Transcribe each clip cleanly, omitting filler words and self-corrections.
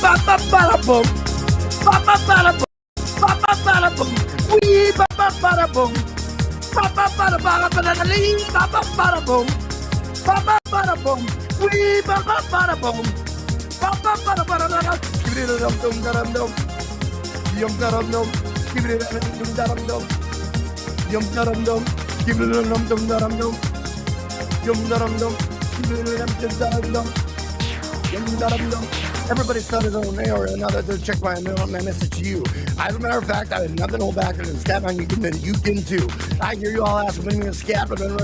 Ba-ba-ba-da-boom. Ba-ba-ba-da-boom. Ba-ba-ba-da-boom. Wee ba-ba-ba-da-boom. Ba-ba-ba-da-ba-da-ba-da-lee. Ba-ba-ba-da-boom. Ba-ba-ba-da-boom. Wee ba-ba-ba-da-boom. Ba-ba-ba-da-ba-da-da. Skibidi-dum-dum-da-dum-dum. Yum-da-dum-dum. Skibidi-dum-dum-da-dum-dum. Yum-da-dum-dum. Skibidi-dum-dum-da-dum-dum. Yum-da-dum-dum. Skibidi-dum-dum-da-dum-dum. Yum-da-dum-dum. Everybody started on there or another to check my message to you. As a matter of fact, I had nothing to hold back and scat on you can too. I hear you all ask when you're scat, but and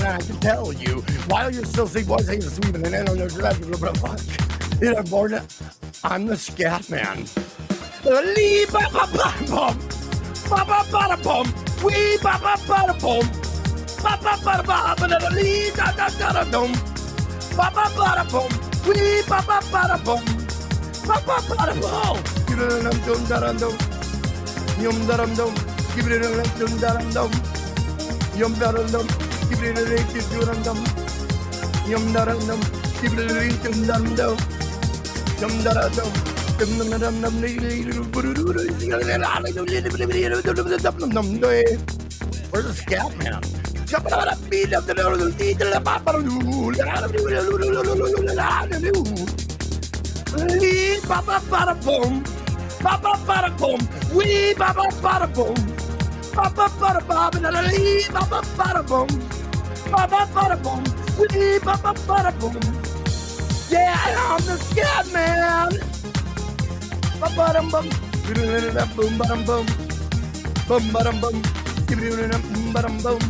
I can tell you while you're still sleep, boys, you're sleeping, and I don't know you know, born. I'm the scat man. Lee ba ba ba bum, ba ba ba da bum, wee ba ba ba da bum, ba ba ba da ba ba da lee da da da da dum, ba ba ba da bum, wee ba ba ba da bum. Ba-ba-ba-da-boom. Give-it-a-dum-dum-da-dum-dum. Yum-da-dum-dum. Give-it-a-dum-dum-da-dum-dum. Yum-da-dum-dum. Give-it-a-dum-dum. Yum-da-dum-dum. Give-it-a-dum-dum. Yum-da-dum-dum. Where's the scat man? Ba-ba-ba-da-boom, ba-ba-ba-da-boom, wee ba-ba-ba-da-boom, ba-ba-ba-da-ba-ba-da-lee, ba-ba-ba-da-boom, ba-ba-ba-da-boom, wee ba-ba-ba-da-boom. Yeah, I'm the scat man. Ba-ba-dum-bum, boom-ba-dum-bum, bum-ba-dum-bum, bum-ba-dum-bum,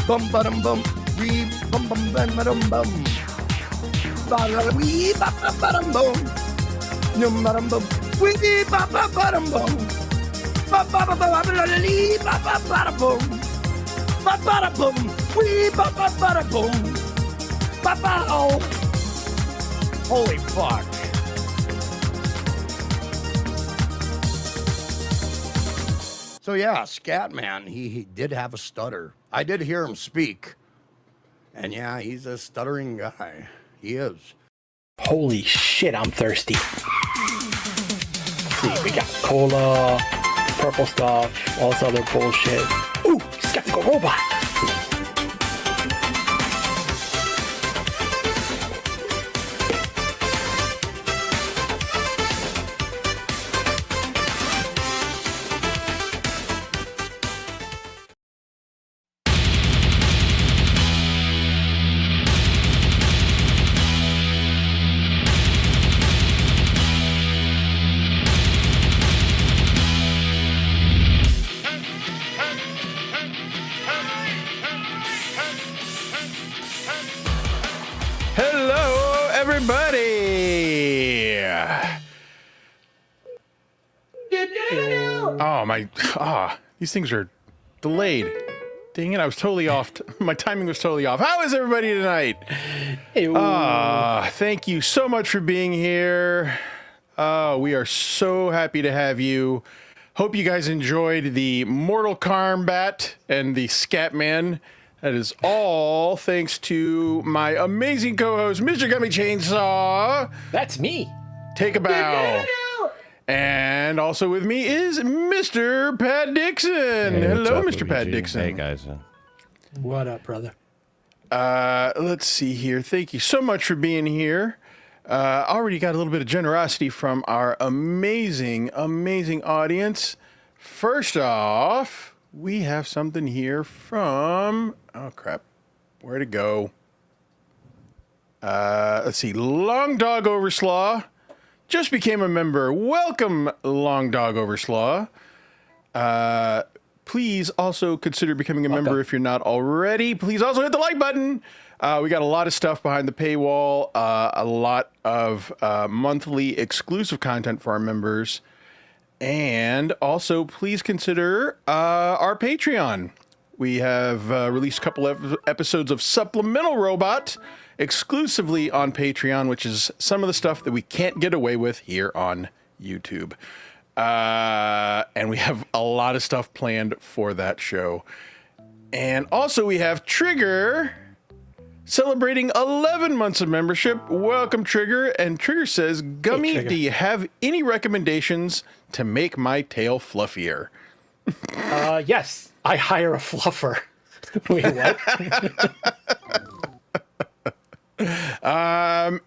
bum-ba-dum-bum, wee bum-bum-bum-ba-dum-bum. Wee ba ba ba dum bum, yum ba dum bum. Wee ba ba ba dum bum, ba ba ba ba ba lee ba ba ba dum bum, ba ba da bum. Wee ba ba ba da bum, ba ba oh. Holy fuck! So yeah, Scatman, he did have a stutter. I did hear him speak, and yeah, he's a stuttering guy. He is. Holy shit, I'm thirsty. Let's see, we got cola, purple stuff, all this other bullshit. Ooh, skeptical robot. These things are delayed. Dang it, I was totally off. My timing was totally off. How is everybody tonight? Thank you so much for being here. We are so happy to have you. Hope you guys enjoyed the Mortal Kombat and the Scatman. That is all thanks to my amazing co-host, Mr. Gummi Chainsaw. That's me. Take a bow. And also with me is Mr. Pat Dixon. Hey, hello, up, Mr. Pat Luigi? Dixon. Hey, guys. What up, brother? Let's see here. Thank you so much for being here. Already got a little bit of generosity from our amazing, amazing audience. First off, we have something here from... Oh, crap. Where'd it go? Let's see. Long Dog Overslaw just became a member. Welcome, Long Dog Overslaw. Please also consider becoming a member if you're not already. Please also hit the like button. We got a lot of stuff behind the paywall, a lot of monthly exclusive content for our members. And also, please consider our Patreon. We have released a couple of episodes of Supplemental Robot exclusively on Patreon, which is some of the stuff that we can't get away with here on YouTube. And we have a lot of stuff planned for that show. And also we have Trigger celebrating 11 months of membership. Welcome, Trigger. And Trigger says, Gummi, Trigger. do you have any recommendations to make my tail fluffier? Yes. I hire a fluffer. Wait, what?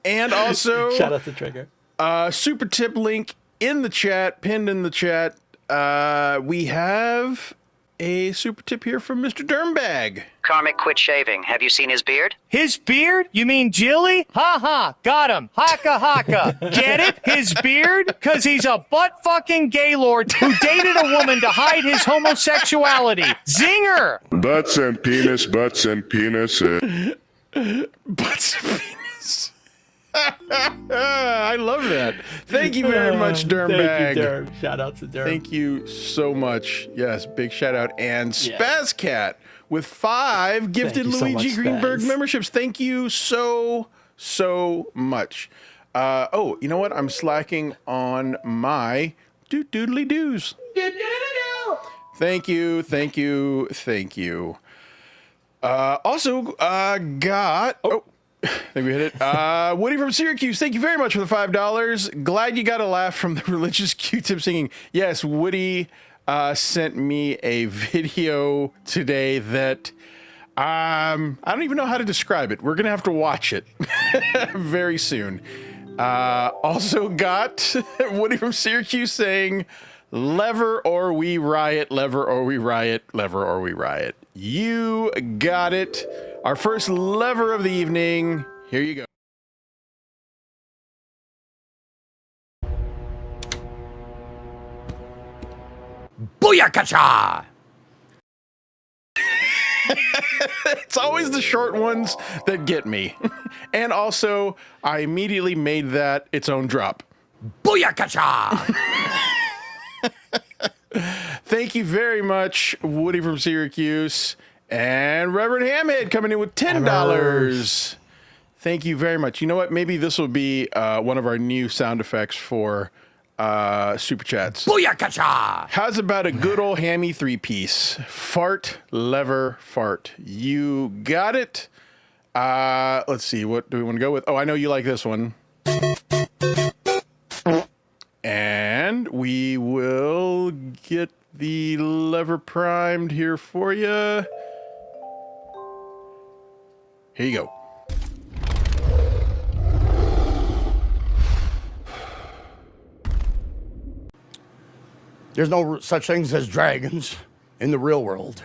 And also, Shout out to Trigger. super tip link in the chat, pinned in the chat. We have a super tip here from Mr. Dirmbag. Karmic quit shaving. Have you seen his beard? His beard? You mean Jilly? Ha ha, got him. Haka haka. Get it? His beard? Cause he's a butt-fucking gaylord who dated a woman to hide his homosexuality. Zinger! Butts and penis, butts and penis. Butts and penis. I love that. Thank you very much, Dirmbag. Thank you, Dirm. Shout out to Dirm. Thank you so much. Yes, big shout out. And Spazcat with 5 gifted you so Luigi much, Greenberg Spaz. memberships. Thank you so much. Oh, you know what? I'm slacking on my doodly doos. Thank you. Also, got... Oh, I think we hit it. Woody from Syracuse, thank you very much for the $5. Glad you got a laugh from the religious Q-tip singing. Yes, Woody sent me a video today that I don't even know how to describe it. We're going to have to watch it very soon. Also got Woody from Syracuse saying, lever or we riot, lever or we riot, lever or we riot. You got it. Our first lever of the evening. Here you go. Booyakacha! It's always the short ones that get me. And also, I immediately made that its own drop. Booyakacha! Thank you very much, Woody from Syracuse. And Reverend Hamhead coming in with $10. Thank you very much. You know what? Maybe this will be one of our new sound effects for Super Chats. Booyakacha! How's about a good old hammy 3-piece? Fart, lever, fart. You got it. Let's see. What do we want to go with? Oh, I know you like this one. And we will get the lever primed here for you. Here you go. There's no such things as dragons in the real world.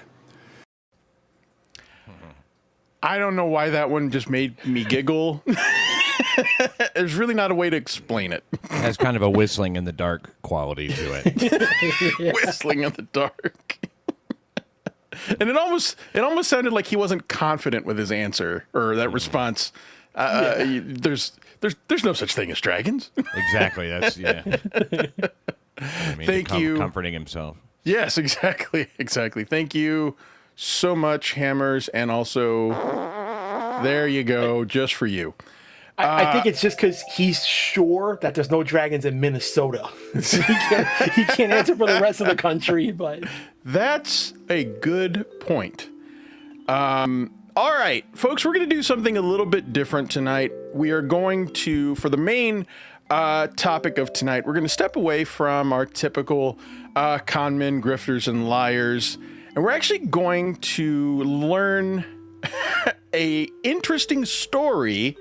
I don't know why that one just made me giggle. There's really not a way to explain it. Has kind of a whistling in the dark quality to it. Whistling in the dark. And it almost sounded like he wasn't confident with his answer or that response. There's no such thing as dragons. Exactly. That's I mean, Thank you. Comforting himself. Yes, exactly. Thank you so much, Hammers, and also there you go, just for you. I think it's just because he's sure that there's no dragons in Minnesota. So he can't answer for the rest of the country, but... That's a good point. All right, folks, we're going to do something a little bit different tonight. We are going to, for the main topic of tonight, we're going to step away from our typical con men, grifters, and liars, and we're actually going to learn a interesting story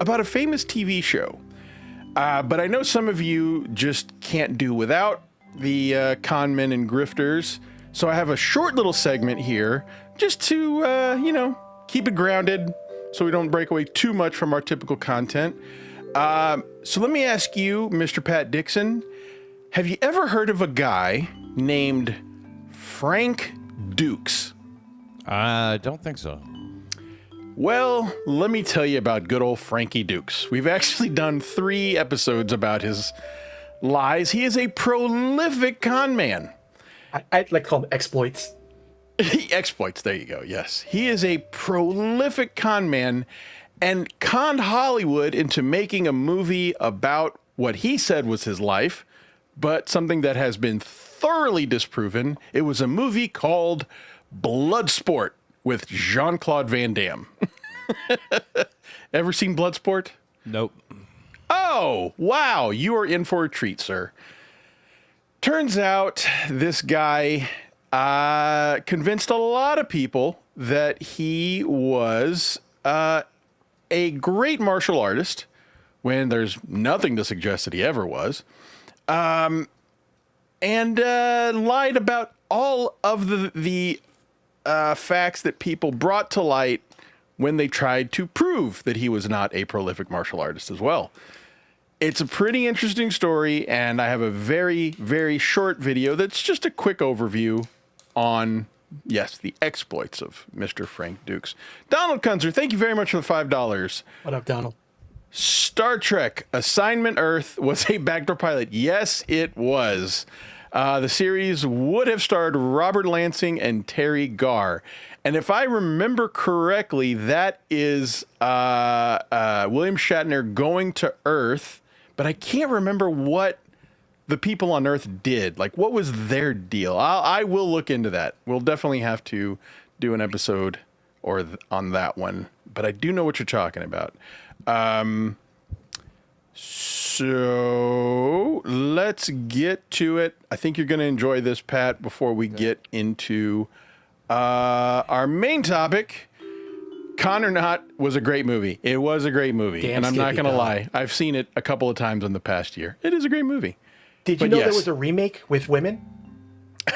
about a famous TV show. But I know some of you just can't do without the con men and grifters, so I have a short little segment here just to, keep it grounded so we don't break away too much from our typical content. So let me ask you, Mr. Pat Dixon, have you ever heard of a guy named Frank Dukes? I don't think so. Well, let me tell you about good old Frankie Dukes. We've actually done 3 episodes about his lies. He is a prolific con man. I'd like to call them exploits. Exploits, there you go, yes. He is a prolific con man and conned Hollywood into making a movie about what he said was his life, but something that has been thoroughly disproven. It was a movie called Bloodsport with Jean-Claude Van Damme. Ever seen Bloodsport? Nope. Oh, wow. You are in for a treat, sir. Turns out this guy convinced a lot of people that he was a great martial artist when there's nothing to suggest that he ever was. And lied about all of the facts that people brought to light when they tried to prove that he was not a prolific martial artist as well. It's a pretty interesting story, and I have a very, very short video that's just a quick overview on, yes, the exploits of Mr. Frank Dukes. Donald Kunzer, thank you very much for the $5. What up, Donald? Star Trek Assignment Earth was a backdoor pilot. Yes, it was. The series would have starred Robert Lansing and Terry Garr. And if I remember correctly, that is William Shatner going to Earth, but I can't remember what the people on Earth did. Like, what was their deal? I will look into that. We'll definitely have to do an episode on that one, but I do know what you're talking about. So let's get to it. I think you're going to enjoy this, Pat, before we get into our main topic. Con or Not was a great movie. It was a great movie. And I'm not going to lie. I've seen it a couple of times in the past year. It is a great movie. Did you know there was a remake with women?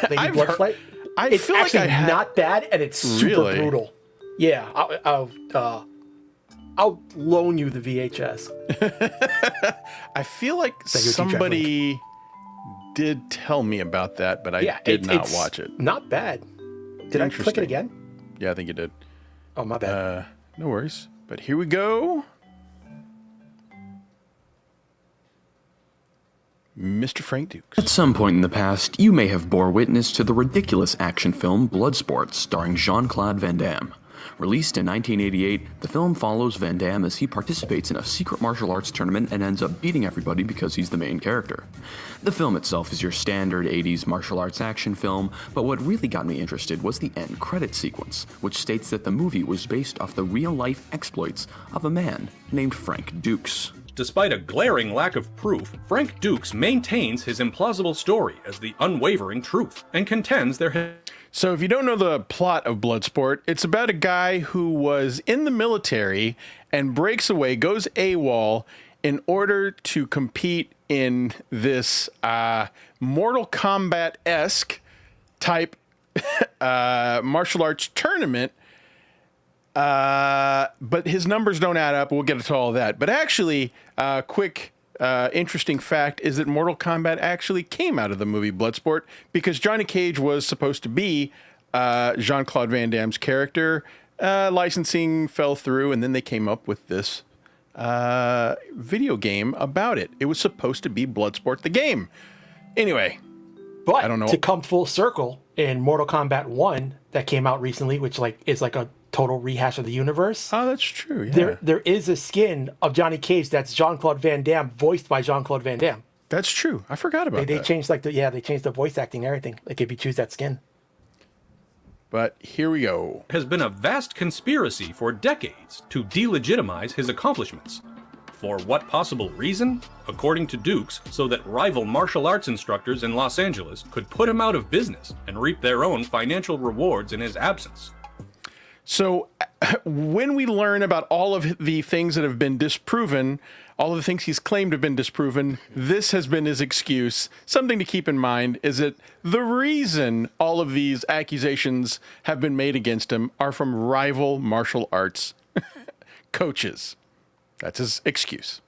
Lady Bloodflight? It's feel like actually not bad, and it's super brutal. Yeah, I'll loan you the VHS. I feel like somebody did tell me about that, but I did not watch it. Not bad. Did I click it again? Yeah, I think you did. Oh, my bad. No worries. But here we go. Mr. Frank Dukes. At some point in the past, you may have bore witness to the ridiculous action film Bloodsport, starring Jean-Claude Van Damme. Released in 1988, the film follows Van Damme as he participates in a secret martial arts tournament and ends up beating everybody because he's the main character. The film itself is your standard 80s martial arts action film, but what really got me interested was the end credit sequence, which states that the movie was based off the real-life exploits of a man named Frank Dukes. Despite a glaring lack of proof, Frank Dukes maintains his implausible story as the unwavering truth and contends there. So if you don't know the plot of Bloodsport, it's about a guy who was in the military and breaks away, goes AWOL in order to compete in this Mortal Kombat-esque type martial arts tournament. But his numbers don't add up. We'll get to all of that. But actually, quick interesting fact is that Mortal Kombat actually came out of the movie Bloodsport because Johnny Cage was supposed to be Jean-Claude Van Damme's character. Licensing fell through, and then they came up with this video game about it. It was supposed to be Bloodsport the game. Anyway, but I don't know. To come full circle, in Mortal Kombat 1 that came out recently, which is like a total rehash of the universe. Oh, that's true. Yeah. There is a skin of Johnny Cage that's Jean-Claude Van Damme, voiced by Jean-Claude Van Damme. That's true. I forgot about that. They changed they changed the voice acting and everything. Like if you choose that skin. But here we go. Has been a vast conspiracy for decades to delegitimize his accomplishments. For what possible reason? According to Dukes, so that rival martial arts instructors in Los Angeles could put him out of business and reap their own financial rewards in his absence. So when we learn about all of the things that have been disproven, all of the things he's claimed have been disproven, this has been his excuse. Something to keep in mind is that the reason all of these accusations have been made against him are from rival martial arts coaches. That's his excuse.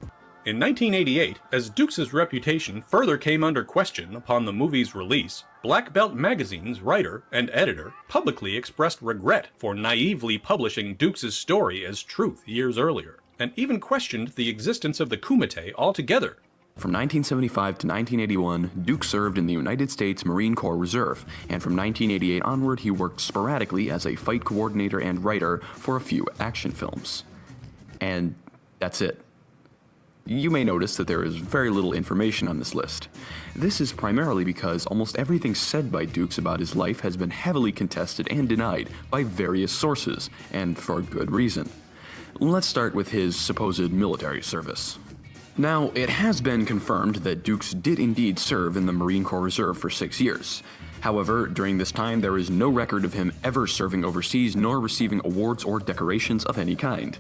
In 1988, as Dukes' reputation further came under question upon the movie's release, Black Belt Magazine's writer and editor publicly expressed regret for naively publishing Dukes' story as truth years earlier, and even questioned the existence of the Kumite altogether. From 1975 to 1981, Duke served in the United States Marine Corps Reserve, and from 1988 onward he worked sporadically as a fight coordinator and writer for a few action films. And that's it. You may notice that there is very little information on this list. This is primarily because almost everything said by Dukes about his life has been heavily contested and denied by various sources, and for good reason. Let's start with his supposed military service. Now, it has been confirmed that Dukes did indeed serve in the Marine Corps Reserve for 6 years. However, during this time, there is no record of him ever serving overseas nor receiving awards or decorations of any kind.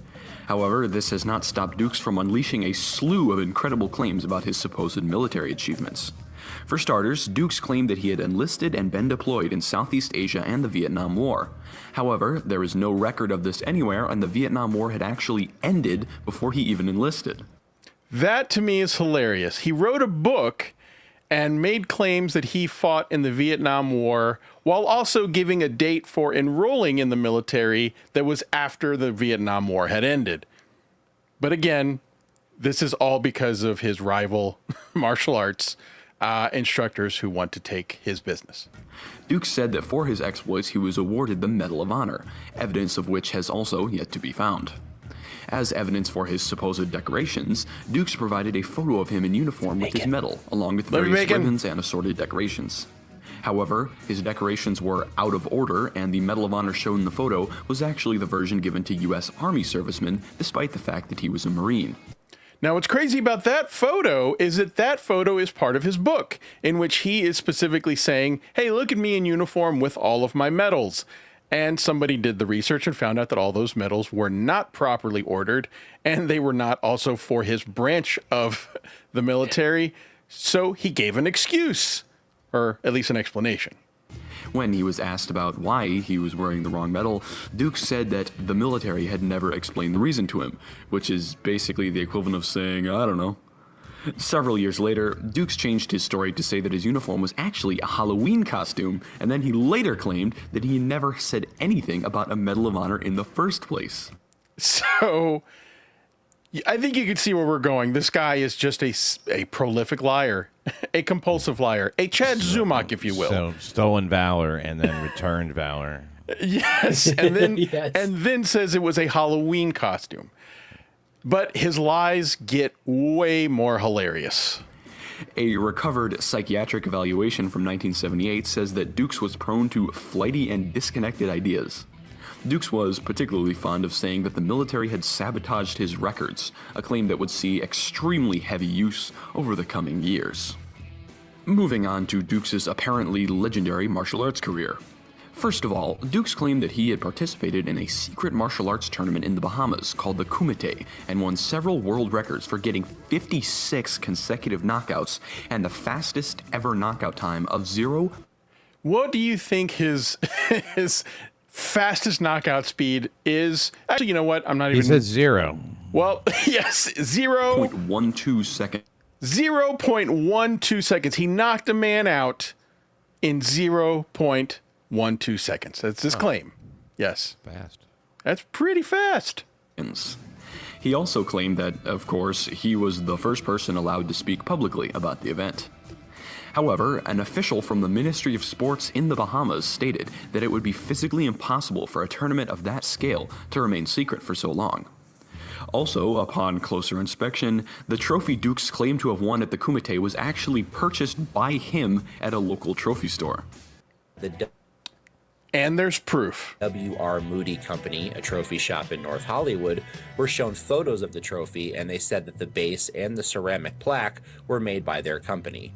However, this has not stopped Dukes from unleashing a slew of incredible claims about his supposed military achievements. For starters, Dukes claimed that he had enlisted and been deployed in Southeast Asia and the Vietnam War. However, there is no record of this anywhere, and the Vietnam War had actually ended before he even enlisted. That to me is hilarious. He wrote a book and made claims that he fought in the Vietnam War while also giving a date for enrolling in the military that was after the Vietnam War had ended. But again, this is all because of his rival martial arts instructors who want to take his business. Dukes said that for his exploits he was awarded the Medal of Honor, evidence of which has also yet to be found. As evidence for his supposed decorations, Dukes provided a photo of him in uniform with his medal, along with various ribbons and assorted decorations. However, his decorations were out of order, and the Medal of Honor shown in the photo was actually the version given to U.S. Army servicemen, despite the fact that he was a Marine. Now, what's crazy about that photo is that photo is part of his book, in which he is specifically saying, hey, look at me in uniform with all of my medals. And somebody did the research and found out that all those medals were not properly ordered, and they were not also for his branch of the military. So he gave an excuse, or at least an explanation. When he was asked about why he was wearing the wrong medal, Dukes said that the military had never explained the reason to him, which is basically the equivalent of saying, I don't know. Several years later, Dukes changed his story to say that his uniform was actually a Halloween costume, and then he later claimed that he never said anything about a Medal of Honor in the first place. So, I think you can see where we're going. This guy is just a prolific liar, a compulsive liar, a Chad Zumock, if you will. So, stolen valor and then returned valor. Yes, and then Yes. and then says it was a Halloween costume. But his lies get way more hilarious. A recovered psychiatric evaluation from 1978 says that Dukes was prone to flighty and disconnected ideas. Dukes was particularly fond of saying that the military had sabotaged his records, a claim that would see extremely heavy use over the coming years. Moving on to Dukes' apparently legendary martial arts career. First of all, Dukes claimed that he had participated in a secret martial arts tournament in the Bahamas called the Kumite and won several world records for getting 56 consecutive knockouts and the fastest ever knockout time of 0. What do you think his fastest knockout speed is? Actually, you know what? I'm not even... He said 0. Well, yes, 0.12 seconds. 0.12 seconds. He knocked a man out in 0.12 seconds. That's his claim. Yes. Fast. That's pretty fast. He also claimed that, of course, he was the first person allowed to speak publicly about the event. However, an official from the Ministry of Sports in the Bahamas stated that it would be physically impossible for a tournament of that scale to remain secret for so long. Also, upon closer inspection, the trophy Dukes claimed to have won at the Kumite was actually purchased by him at a local trophy store. And there's proof. W.R. Moody Company, a trophy shop in North Hollywood, were shown photos of the trophy, and they said that the base and the ceramic plaque were made by their company.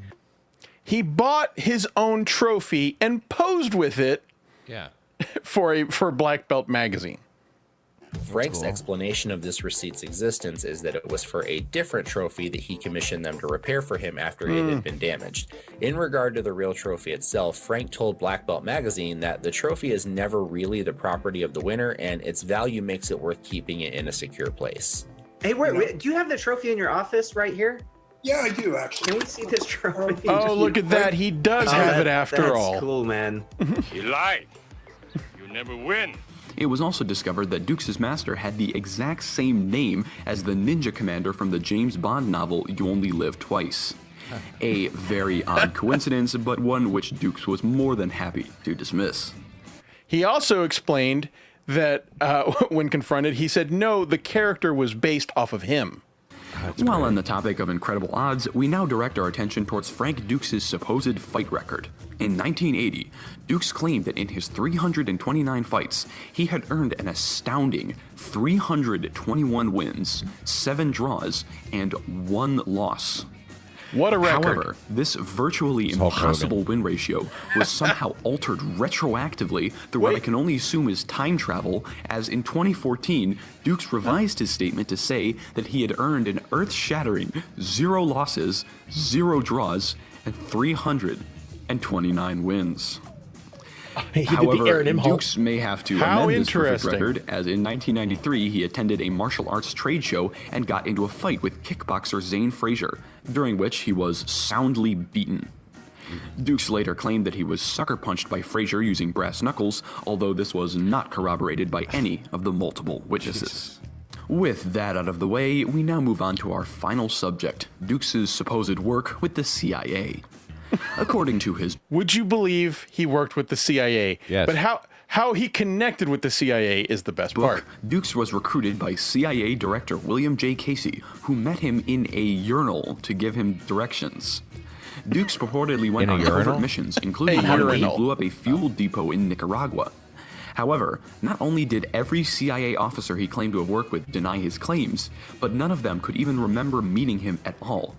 He bought his own trophy and posed with it for Black Belt magazine. Frank's explanation of this receipt's existence is that it was for a different trophy that he commissioned them to repair for him after it had been damaged. In regard to the real trophy itself, Frank told Black Belt magazine that the trophy is never really the property of the winner, and its value makes it worth keeping it in a secure place. Hey, wait, do you have the trophy in your office right here? Yeah, I do, actually. Can we see this trophy? Oh, look at that. He does have it after all. That's cool, man. You lied. You never win. It was also discovered that Dukes' master had the exact same name as the ninja commander from the James Bond novel You Only Live Twice. A very odd coincidence, but one which Dukes was more than happy to dismiss. He also explained that when confronted, he said, no, the character was based off of him. While on the topic of incredible odds, we now direct our attention towards Frank Dukes' supposed fight record. In 1980, Dukes claimed that in his 329 fights, he had earned an astounding 321 wins, 7 draws, and 1 loss. What a record. However, this virtually impossible win ratio was somehow altered retroactively through what I can only assume is time travel, as in 2014, Dukes revised his statement to say that he had earned an earth-shattering 0 losses, 0 draws, and 329 wins. However, Dukes may have to amend this perfect record, as in 1993 he attended a martial arts trade show and got into a fight with kickboxer Zane Frazier, during which he was soundly beaten. Dukes later claimed that he was sucker punched by Frazier using brass knuckles, although this was not corroborated by any of the multiple witnesses. With that out of the way, we now move on to our final subject, Dukes' supposed work with the CIA. According to his... Would you believe he worked with the CIA? Yes. But how he connected with the CIA is the best part. Dukes was recruited by CIA Director William J. Casey, who met him in a urinal to give him directions. Dukes purportedly went on covert missions, including one where he blew up a fuel depot in Nicaragua. However, not only did every CIA officer he claimed to have worked with deny his claims, but none of them could even remember meeting him at all.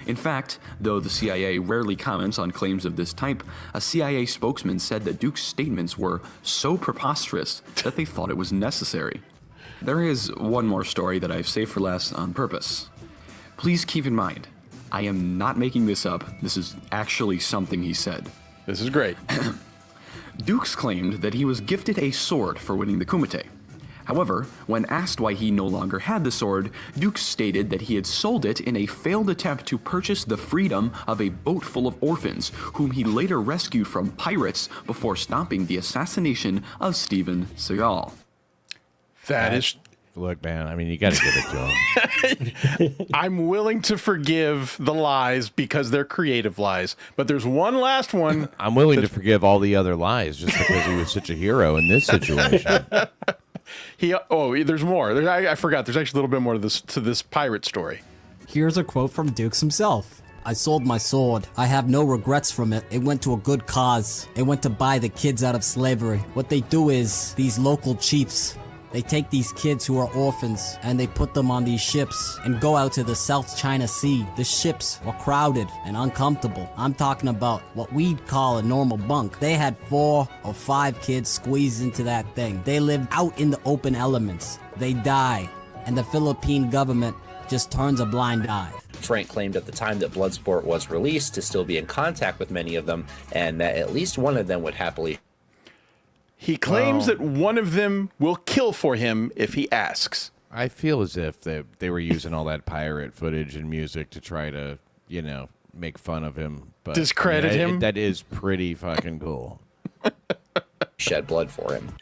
In fact, though the CIA rarely comments on claims of this type, a CIA spokesman said that Dukes' statements were so preposterous that they thought it was necessary. There is one more story that I've saved for last on purpose. Please keep in mind, I am not making this up. This is actually something he said. This is great. Dukes claimed that he was gifted a sword for winning the Kumite. However, when asked why he no longer had the sword, Dukes stated that he had sold it in a failed attempt to purchase the freedom of a boat full of orphans, whom he later rescued from pirates before stopping the assassination of Steven Seagal. That is... Look, man, I mean, you got to give it to him. I'm willing to forgive the lies because they're creative lies. But there's one last one. I'm willing to forgive all the other lies just because he was such a hero in this situation. There's more. I forgot. There's actually a little bit more to this pirate story. Here's a quote from Dukes himself. I sold my sword. I have no regrets from it. It went to a good cause. It went to buy the kids out of slavery. What they do is, these local chiefs, they take these kids who are orphans and they put them on these ships and go out to the South China Sea. The ships were crowded and uncomfortable. I'm talking about what we'd call a normal bunk. They had 4 or 5 kids squeezed into that thing. They lived out in the open elements. They die, and the Philippine government just turns a blind eye. Frank claimed at the time that Bloodsport was released to still be in contact with many of them, and that at least one of them would happily... He claims that one of them will kill for him if he asks. I feel as if they were using all that pirate footage and music to try to, make fun of him. But discredit him? That is pretty fucking cool. Shed blood for him.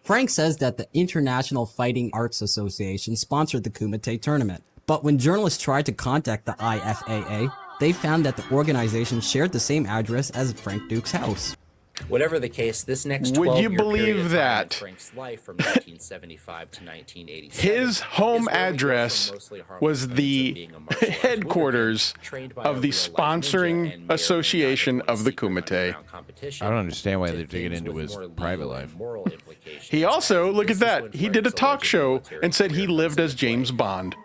Frank says that the International Fighting Arts Association sponsored the Kumite tournament. But when journalists tried to contact the IFAA, they found that the organization shared the same address as Frank Dukes' house. Whatever the case, this next 12-year Would you believe period of time that in Frank's life from 1975 to 1987, his home address was the headquarters of the sponsoring association of the Kumite? I don't understand why they're digging into his private life. He also, look at that, he did a talk show and said he lived as James Bond.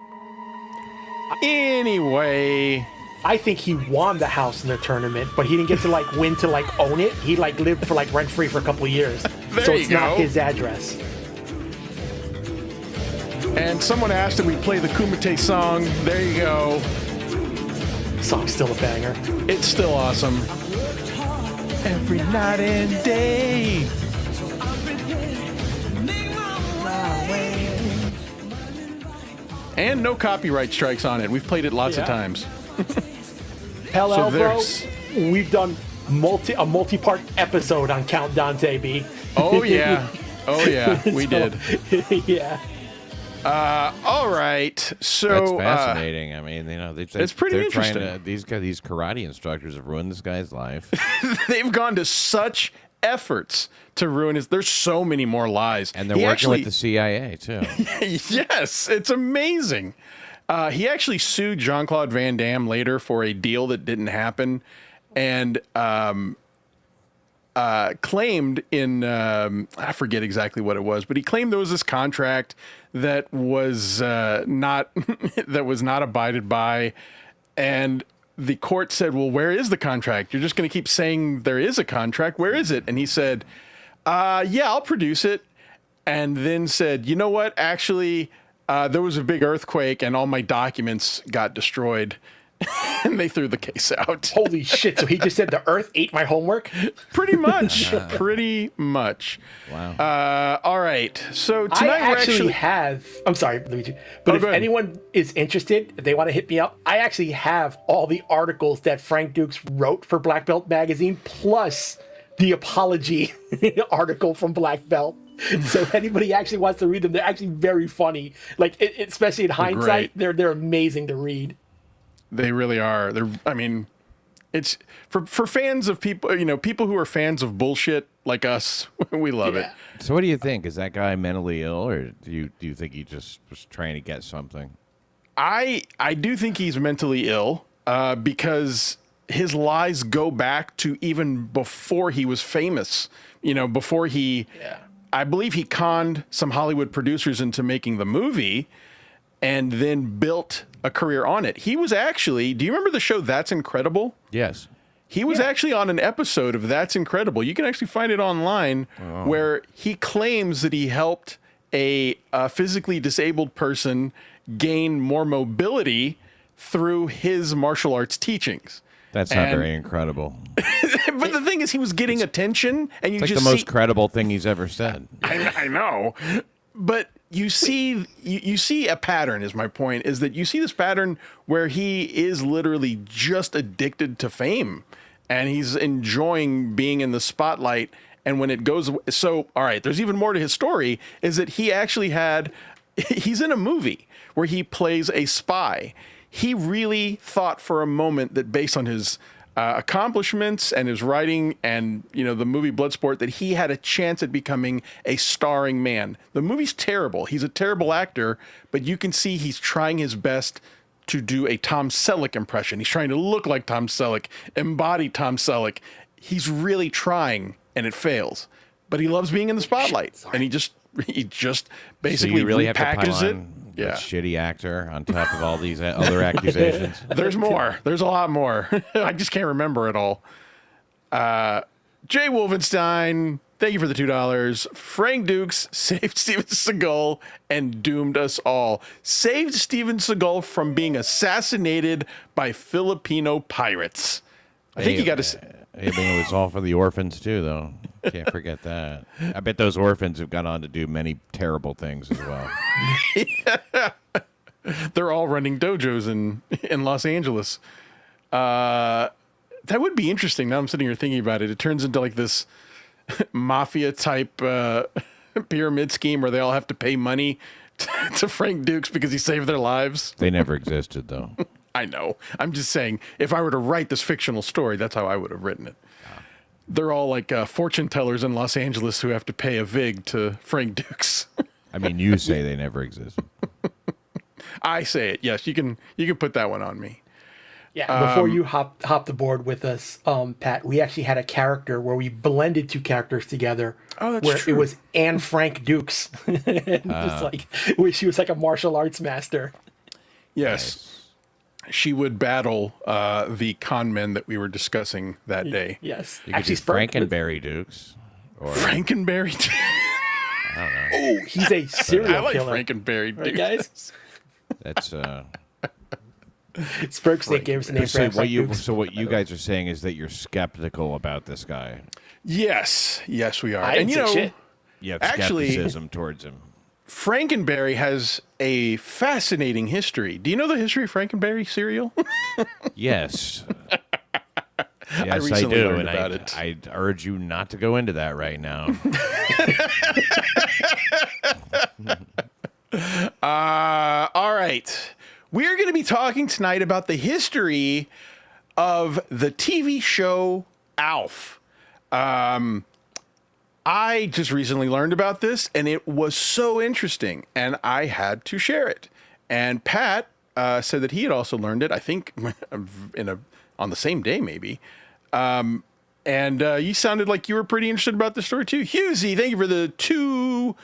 Anyway... I think he won the house in the tournament, but he didn't get to win to own it. He lived for rent free for a couple of years. So it's not his address. And someone asked that we play the Kumite song. There you go. Song's still a banger. It's still awesome. Every night and day. And no copyright strikes on it. We've played it lots of times. Hell, bro, we've done a multi-part episode on Count Dante, B. Oh, yeah. Oh, yeah. We did. Yeah. All right. So that's fascinating. I mean, it's pretty interesting. These karate instructors have ruined this guy's life. They've gone to such efforts to ruin his... There's so many more lies. And they're working with the CIA, too. Yes. It's amazing. He actually sued Jean-Claude Van Damme later for a deal that didn't happen, and claimed in I forget exactly what it was, but he claimed there was this contract that was not that was not abided by, and the court said, "Well, where is the contract? You're just going to keep saying there is a contract. Where is it?" And he said, "Yeah, I'll produce it," and then said, "You know what? Actually, there was a big earthquake, and all my documents got destroyed." And they threw the case out. Holy shit. So he just said the earth ate my homework? Pretty much. Pretty much. Wow. All right. So tonight I we're actually have... I'm sorry, Luigi. But if anyone is interested, if they want to hit me up, I actually have all the articles that Frank Dukes wrote for Black Belt Magazine, plus the apology article from Black Belt. So if anybody actually wants to read them, they're actually very funny. Like, especially in hindsight, they're amazing to read. They really are. I mean, it's for fans of people, people who are fans of bullshit like us. We love it. So what do you think? Is that guy mentally ill, or do you think he just was trying to get something? I do think he's mentally ill because his lies go back to even before he was famous. Before he, I believe he conned some Hollywood producers into making the movie, and then built a career on it. He was actually, do you remember the show That's Incredible? Yes. He was actually on an episode of That's Incredible. You can actually find it online, where he claims that he helped a physically disabled person gain more mobility through his martial arts teachings. That's not very incredible. But the thing is, he was getting attention, and you It's like just the most credible thing he's ever said. I know. But you see a pattern, is my point, is that you see this pattern where he is literally just addicted to fame, and he's enjoying being in the spotlight. And when it goes, so, all right, there's even more to his story, is that he actually he's in a movie where he plays a spy. He really thought for a moment that based on his accomplishments and his writing and, the movie Bloodsport, that he had a chance at becoming a starring man. The movie's terrible. He's a terrible actor, but you can see he's trying his best to do a Tom Selleck impression. He's trying to look like Tom Selleck, embody Tom Selleck. He's really trying, and it fails. But he loves being in the spotlight, and he just basically so you really have to repackages pile it. on a shitty actor on top of all these other accusations. There's more. There's a lot more. I just can't remember it all. Jay Wolfenstein, thank you for the $2. Frank Dukes saved Steven Seagal and doomed us all. Saved Steven Seagal from being assassinated by Filipino pirates. I think you got to. I mean, it was all for the orphans too, though. Can't forget that. I bet those orphans have gone on to do many terrible things as well. They're all running dojos in Los Angeles. That would be interesting. Now I'm sitting here thinking about it. It turns into like this mafia type pyramid scheme where they all have to pay money to Frank Dukes because he saved their lives. They never existed, though. I know. I'm just saying, if I were to write this fictional story, that's how I would have written it. They're all like fortune tellers in Los Angeles who have to pay a vig to Frank Dukes. I mean, you say they never existed. I say it. Yes, you can put that one on me. Yeah, before you hop the board with us, Pat, we actually had a character where we blended two characters together. Oh, that's where true. It was Anne Frank Dukes. Just like she was like a martial arts master. Yes. Nice. She would battle the con men that we were discussing that day. Yes. You could do Frankenberry Dukes. Or, Frankenberry? I don't know. Oh, he's a serial I like killer. Frankenberry Dukes. Right, guys? That's Spurgsnake gave us the name for Anne Frank Dukes. So what you guys are saying is that you're skeptical about this guy. Yes, we are. I And didn't say shit. You have Actually, skepticism towards him. Frankenberry has a fascinating history. Do you know the history of Frankenberry cereal? Yes. Yes, I recently do, learned and about it. I urge you not to go into that right now. All right. We're going to be talking tonight about the history of the TV show Alf. I just recently learned about this, and it was so interesting, and I had to share it. And Pat, said that he had also learned it. I think on the same day, maybe. And you sounded like you were pretty interested about the story too. Husey, thank you for the £2.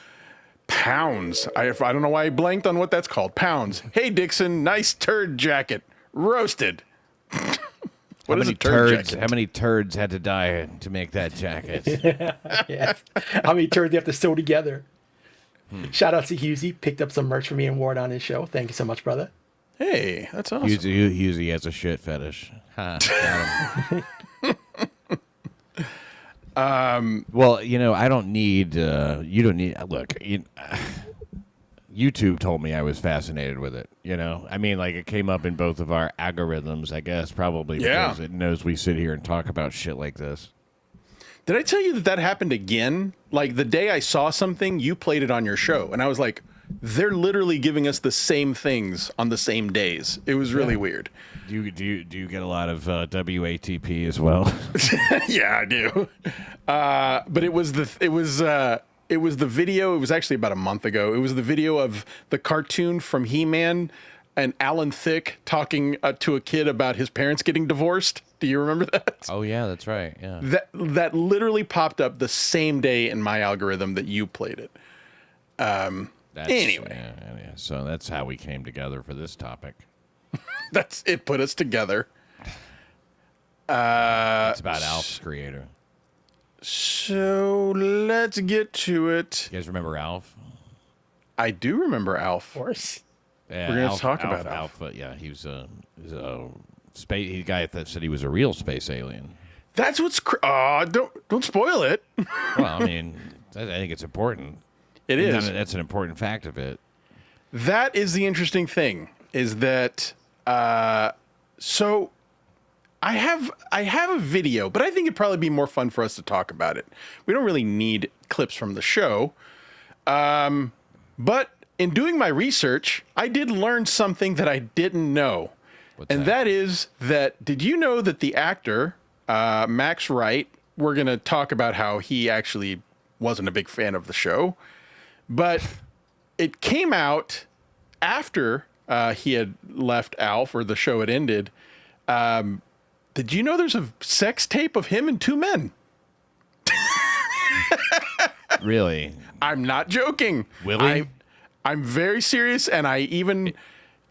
I don't know why I blanked on what that's called. Pounds. Hey Dixon, nice turd jacket. Roasted. What is a turd jacket? How many turds had to die to make that jacket? Yeah. How many turds they have to sew together? Shout out to Husey. Picked up some merch for me and wore it on his show. Thank you so much, brother. Hey, that's awesome. Husey has a shit fetish. Ha, well, I don't need. You don't need. Look, YouTube told me I was fascinated with it. I mean, like it came up in both of our algorithms, I guess, probably because it knows we sit here and talk about shit like this. Did I tell you that happened again? Like the day I saw something, you played it on your show, and I was like, they're literally giving us the same things on the same days. It was really weird. Do you get a lot of WATP as well? Yeah, I do. But it was the video. It was actually about a month ago. It was the video of the cartoon from He-Man and Alan Thicke talking to a kid about his parents getting divorced. Do you remember that? Oh yeah, that's right. Yeah. That literally popped up the same day in my algorithm that you played it. Anyway, yeah, so that's how we came together for this topic. It put us together. It's about Alf's creator. So let's get to it. You guys remember Alf? I do remember Alf. Of course. Yeah, we're going to talk about Alf. Yeah, he was a guy that said he was a real space alien. That's what's. Don't spoil it. Well, I mean, I think it's important. It is. That's an important fact of it. That is the interesting thing. Is that so? I have a video, but I think it'd probably be more fun for us to talk about it. We don't really need clips from the show, but in doing my research, I did learn something that I didn't know, that is that. Did you know that the actor Max Wright? We're gonna talk about how he actually wasn't a big fan of the show, but it came out after he had left Alf, or the show had ended. Did you know there's a sex tape of him and two men? Really? I'm not joking. Willie? I'm very serious, and I even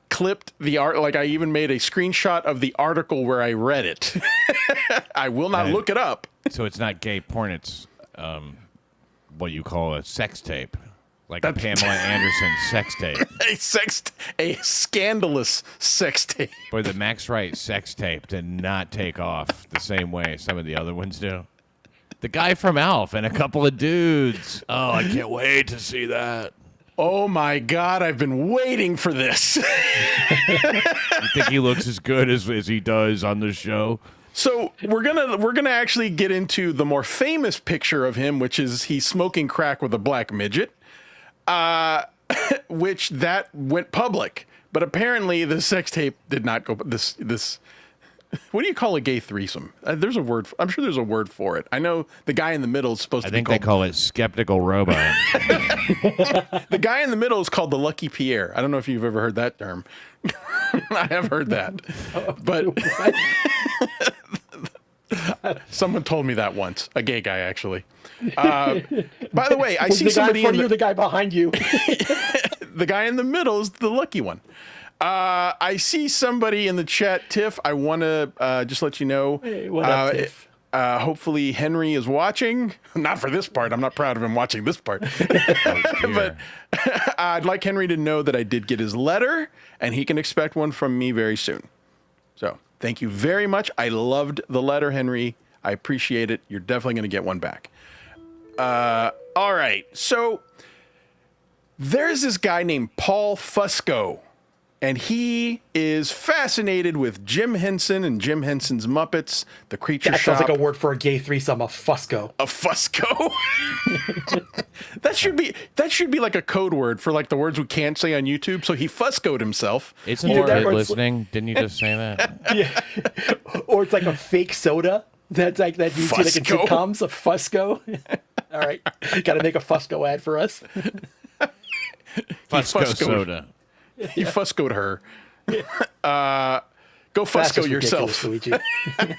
clipped the art. Like I even made a screenshot of the article where I read it. I will not look it up. So it's not gay porn. It's what you call a sex tape. Like a Pamela Anderson sex tape. A scandalous sex tape. Boy, the Max Wright sex tape did not take off the same way some of the other ones do. The guy from Alf and a couple of dudes. Oh, I can't wait to see that. Oh my God, I've been waiting for this. You think he looks as good as he does on the show? So we're gonna actually get into the more famous picture of him, which is he's smoking crack with a black midget. Which that went public, but apparently the sex tape did not go. This, what do you call a gay threesome? There's a word. I'm sure there's a word for it. I know the guy in the middle is supposed to be called. I think they call it skeptical robot. The guy in the middle is called the Lucky Pierre. I don't know if you've ever heard that term. I have heard that, but someone told me that once. A gay guy, actually. By the way, I see somebody in the guy behind you. The guy in the middle is the lucky one. I see somebody in the chat, Tiff. I want to just let you know. Hey, what up, Tiff? Hopefully Henry is watching. Not for this part. I'm not proud of him watching this part. But I'd like Henry to know that I did get his letter, and he can expect one from me very soon. So thank you very much. I loved the letter, Henry. I appreciate it. You're definitely going to get one back. All right. So there's this guy named Paul Fusco, and he is fascinated with Jim Henson and Jim Henson's Muppets, the Creature That Shop. sounds like a word for a gay threesome, a Fusco. A Fusco? That should be like a code word for like the words we can't say on YouTube. So he Fuscoed himself. Isn't your kid listening? Didn't you just say that? Yeah. Or it's like a fake soda. That's like that you see like in sitcoms, a Fusco. All right, got to make a Fusco ad for us. Fusco soda. He Fuscoed her. Go That's Fusco just yourself. ridiculous, Luigi.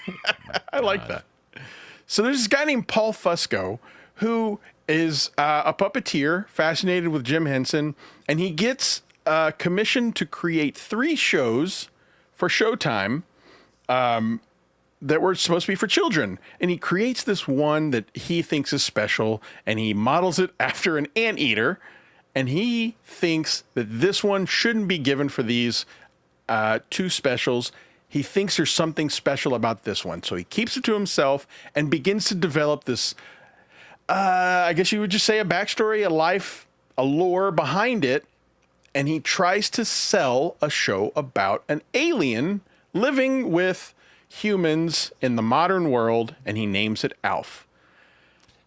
I like that. So there's this guy named Paul Fusco who is a puppeteer fascinated with Jim Henson, and he gets commissioned to create 3 shows for Showtime that were supposed to be for children. And he creates this one that he thinks is special, and he models it after an anteater, and he thinks that this one shouldn't be given for these 2 specials. He thinks there's something special about this one. So he keeps it to himself and begins to develop this, I guess you would just say a backstory, a life, a lore behind it. And he tries to sell a show about an alien living with humans in the modern world, and he names it Alf.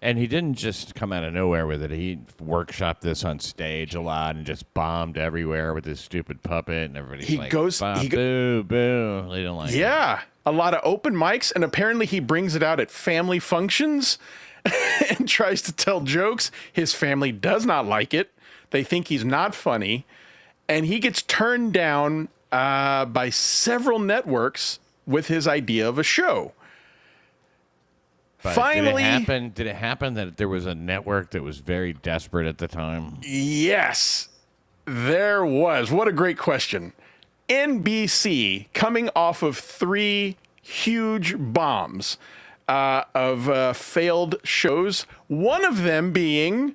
And he didn't just come out of nowhere with it. He workshopped this on stage a lot and just bombed everywhere with his stupid puppet, and everybody's He like, goes- boo, boo. They don't like it. Yeah, a lot of open mics, and apparently he brings it out at family functions and tries to tell jokes. His family does not like it. They think he's not funny, and he gets turned down by several networks with his idea of a show. But Finally, did it happen that there was a network that was very desperate at the time? yes, there was. What a great question. NBC, coming off of 3 huge bombs of failed shows, one of them being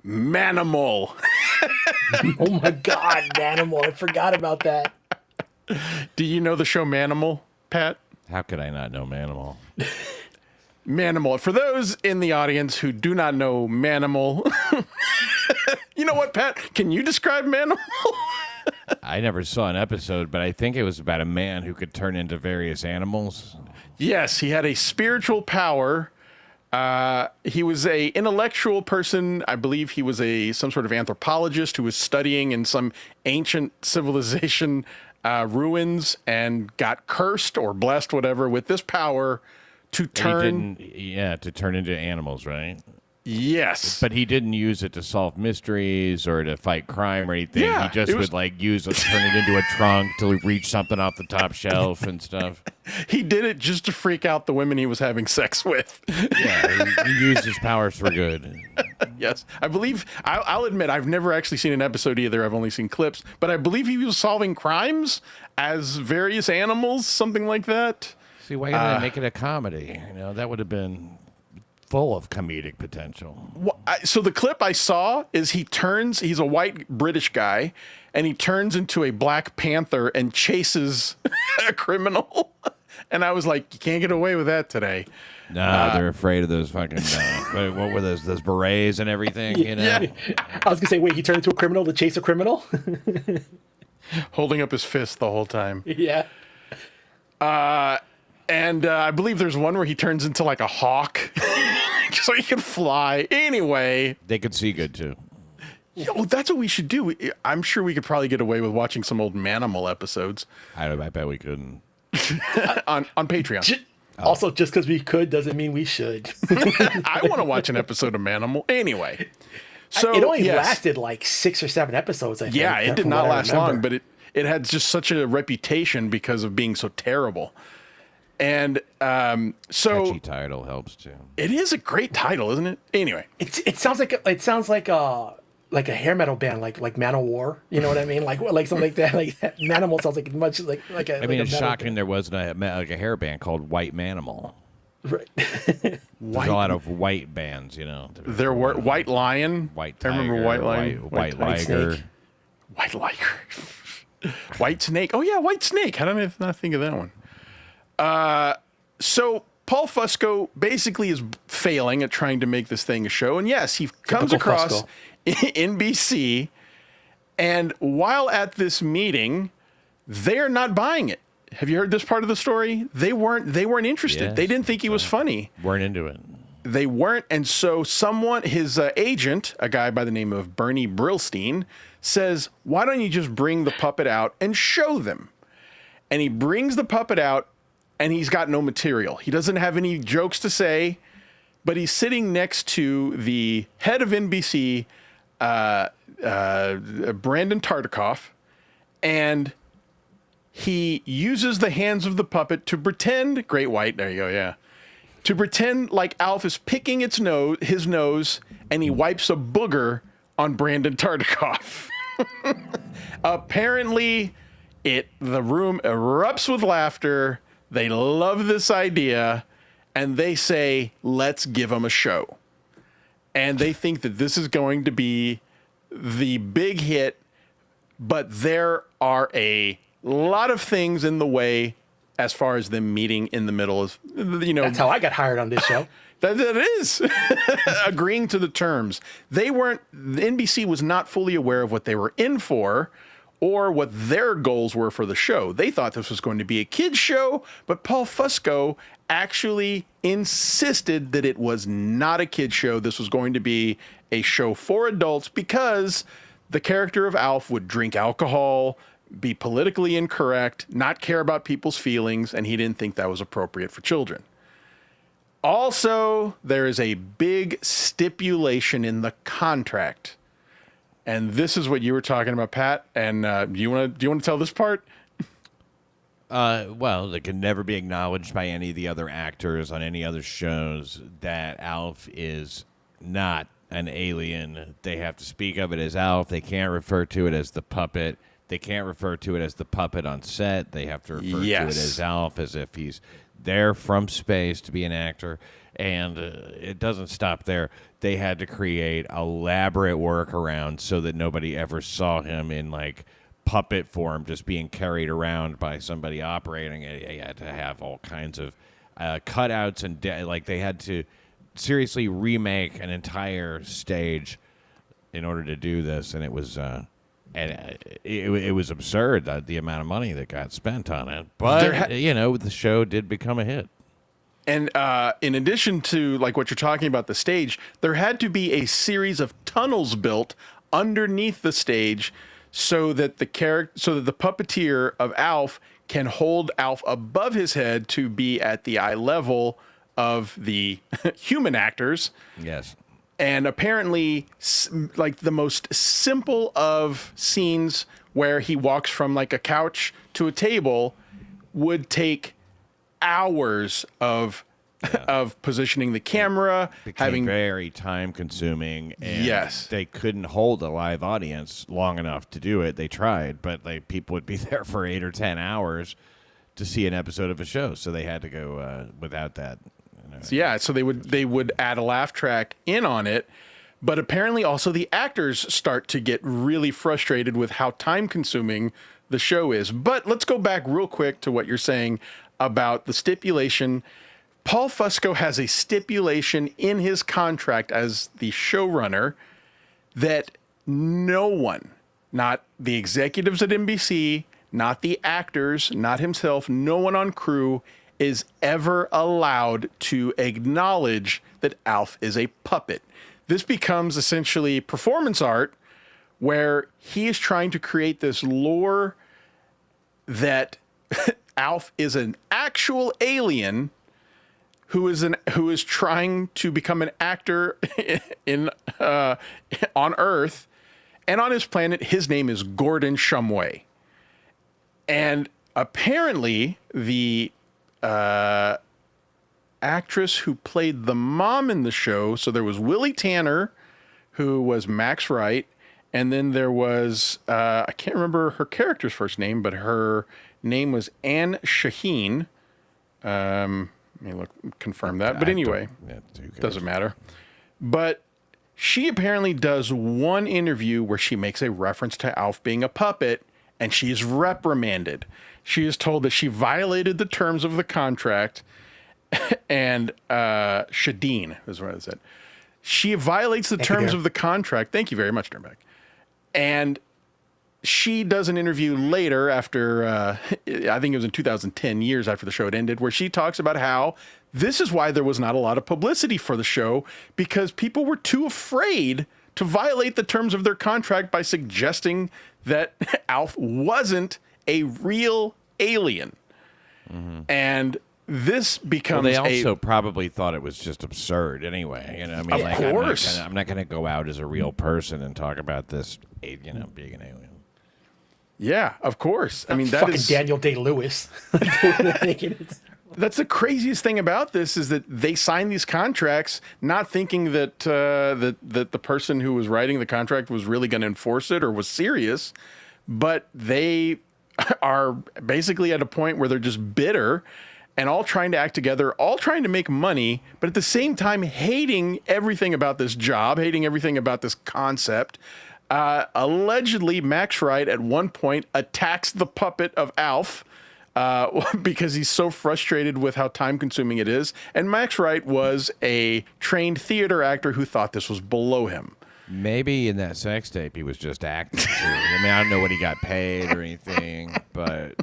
Manimal. Oh my God, Manimal. I forgot about that. Do you know the show Manimal, Pat? How could I not know Manimal? Manimal. For those in the audience who do not know Manimal, you know what, Pat? Can you describe Manimal? I never saw an episode, but I think it was about a man who could turn into various animals. Yes, he had a spiritual power. He was a intellectual person. I believe he was some sort of anthropologist who was studying in some ancient civilization ruins and got cursed or blessed, whatever, with this power to turn. To turn into animals, right? Yes. But he didn't use it to solve mysteries or to fight crime or anything. Yeah, he just would like turn it into a trunk to reach something off the top shelf and stuff. He did it just to freak out the women he was having sex with. Yeah, he used his powers for good. Yes. I believe, I'll admit, I've never actually seen an episode either. I've only seen clips. But I believe he was solving crimes as various animals, something like that. See, why didn't they make it a comedy? You know, that would have been full of comedic potential. So the clip I saw is he's a white British guy, and he turns into a Black Panther and chases a criminal. And I was like, you can't get away with that today. No, they're afraid of those fucking, what were those berets and everything, you know? Yeah. I was going to say, wait, he turned into a criminal to chase a criminal? Holding up his fist the whole time. Yeah. And I believe there's one where he turns into like a hawk so he can fly. Anyway. They could see good too. Yo, that's what we should do. I'm sure we could probably get away with watching some old Manimal episodes. I bet we couldn't. on Patreon. Also, just because we could doesn't mean we should. I want to watch an episode of Manimal. Anyway. So it only lasted like 6 or 7 episodes, I think. Yeah, it did not last long, but it had just such a reputation because of being so terrible. And catchy title helps too. It is a great title, isn't it? Anyway, it sounds like a hair metal band, like Manowar. You know what I mean? Like something like that. Like that. Manimal sounds like much like a. I mean, like it's a shocking band. there wasn't a hair band called White Manimal. Right. There's a lot of white bands, you know. There were White Lion. White I remember Tiger, White Lion. White Liger. White Liger. White Snake. Oh yeah, White Snake. How did I not think of that one? So Paul Fusco basically is failing at trying to make this thing a show. And yes, he comes across NBC. And while at this meeting, they're not buying it. Have you heard this part of the story? They weren't interested. Yes. They didn't think he was funny. Weren't into it. They weren't. And so his agent, a guy by the name of Bernie Brillstein, says, why don't you just bring the puppet out and show them? And he brings the puppet out, and he's got no material. He doesn't have any jokes to say, but he's sitting next to the head of NBC, Brandon Tartikoff, and he uses the hands of the puppet to pretend, Great White, there you go, yeah, to pretend like Alf is picking his nose, and he wipes a booger on Brandon Tartikoff. Apparently, the room erupts with laughter. They love this idea, and they say, let's give him a show. And they think that this is going to be the big hit, but there are a lot of things in the way as far as them meeting in the middle. That's how I got hired on this show. That is agreeing to the terms. NBC was not fully aware of what they were in for or what their goals were for the show. They thought this was going to be a kids show, but Paul Fusco actually insisted that it was not a kids show. This was going to be a show for adults because the character of Alf would drink alcohol, be politically incorrect, not care about people's feelings, and he didn't think that was appropriate for children. Also, there is a big stipulation in the contract. And this is what you were talking about, Pat. And do you want to tell this part? Well, it can never be acknowledged by any of the other actors on any other shows that Alf is not an alien. They have to speak of it as Alf. They can't refer to it as the puppet. They can't refer to it as the puppet on set. They have to refer to it as Alf, as if he's there from space to be an actor. And it doesn't stop there. They had to create elaborate workarounds so that nobody ever saw him in like puppet form, just being carried around by somebody operating it. They had to have all kinds of cutouts and they had to seriously remake an entire stage in order to do this, and it was it was absurd, the amount of money that got spent on it. But the show did become a hit. And in addition to like what you're talking about, the stage, there had to be a series of tunnels built underneath the stage so that the puppeteer of Alf can hold Alf above his head to be at the eye level of the human actors. Yes. And apparently, like the most simple of scenes where he walks from like a couch to a table would take hours of positioning the camera, became very time consuming, and they couldn't hold a live audience long enough to do it. They tried, but people would be there for 8 or 10 hours to see an episode of a show, so they had to go without that. So they would add a laugh track in on it, but apparently also the actors start to get really frustrated with how time consuming the show is. But let's go back real quick to what you're saying about the stipulation. Paul Fusco has a stipulation in his contract as the showrunner that no one, not the executives at NBC, not the actors, not himself, no one on crew is ever allowed to acknowledge that Alf is a puppet. This becomes essentially performance art where he is trying to create this lore that Alf is an actual alien who is trying to become an actor on Earth, and on his planet his name is Gordon Shumway. And apparently the actress who played the mom in the show, so there was Willie Tanner, who was Max Wright, and then there was I can't remember her character's first name, but her name was Anne Shaheen. Let me confirm that. But anyway, doesn't matter. But she apparently does one interview where she makes a reference to Alf being a puppet, and she is reprimanded. She is told that she violated the terms of the contract, and Shadeen is what I said. She violates the terms of the contract. Thank you very much, Greenberg. And she does an interview later after, I think it was in 2010, years after the show had ended, where she talks about how this is why there was not a lot of publicity for the show, because people were too afraid to violate the terms of their contract by suggesting that Alf wasn't a real alien. Mm-hmm. And this becomes they also probably thought it was just absurd anyway. You know, I mean, of course. I'm not going to go out as a real person and talk about this, being an alien. Yeah, of course. I mean, that fucking is Daniel Day-Lewis. That's the craziest thing about this is that they signed these contracts not thinking that that the person who was writing the contract was really going to enforce it or was serious, but they are basically at a point where they're just bitter and all trying to act together, all trying to make money, but at the same time hating everything about this job, hating everything about this concept. Allegedly, Max Wright at one point attacks the puppet of Alf because he's so frustrated with how time-consuming it is. And Max Wright was a trained theater actor who thought this was below him. Maybe in that sex tape he was just acting too. I mean, I don't know what he got paid or anything, but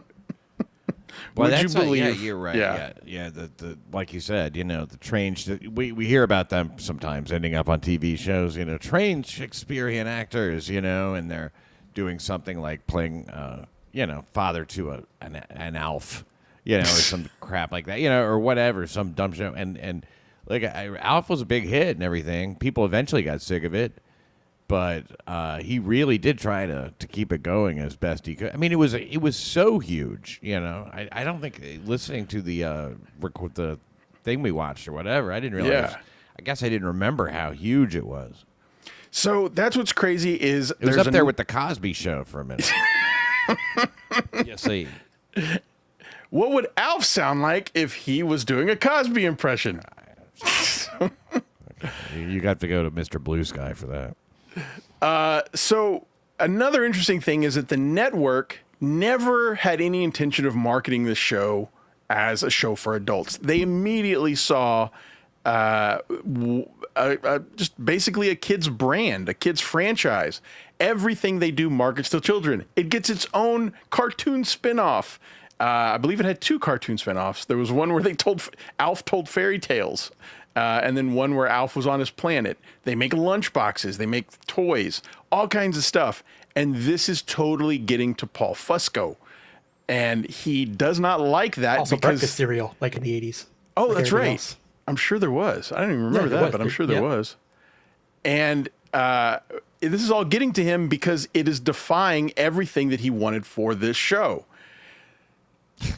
well, Would you believe? Yeah, you're right. Yeah. Yeah. The like you said, you know, the trained. We hear about them sometimes ending up on TV shows. You know, trained Shakespearean actors. You know, and they're doing something like playing, you know, father to an Alf. You know, or some crap like that. You know, or whatever, some dumb show. And like Alf was a big hit and everything. People eventually got sick of it. But he really did try to keep it going as best he could. I mean, it was so huge, you know. I don't think listening to the thing we watched or whatever, I didn't realize. Yeah. I guess I didn't remember how huge it was. So that's what's crazy is It was up there with the Cosby Show for a minute. You see, what would Alf sound like if he was doing a Cosby impression? You got to go to Mr. Blue Sky for that. So another interesting thing is that the network never had any intention of marketing this show as a show for adults. They immediately saw just basically a kid's brand, a kid's franchise. Everything they do markets to children. It gets its own cartoon spinoff. I believe it had 2 cartoon spinoffs. There was one where Alf told fairy tales. And then one where Alf was on his planet. They make lunchboxes. They make toys. All kinds of stuff. And this is totally getting to Paul Fusco. And he does not like that. Also because breakfast cereal, like in the 80s. Oh, like that's right. else. I'm sure there was. I don't even remember that, but I'm sure there was. And this is all getting to him because it is defying everything that he wanted for this show.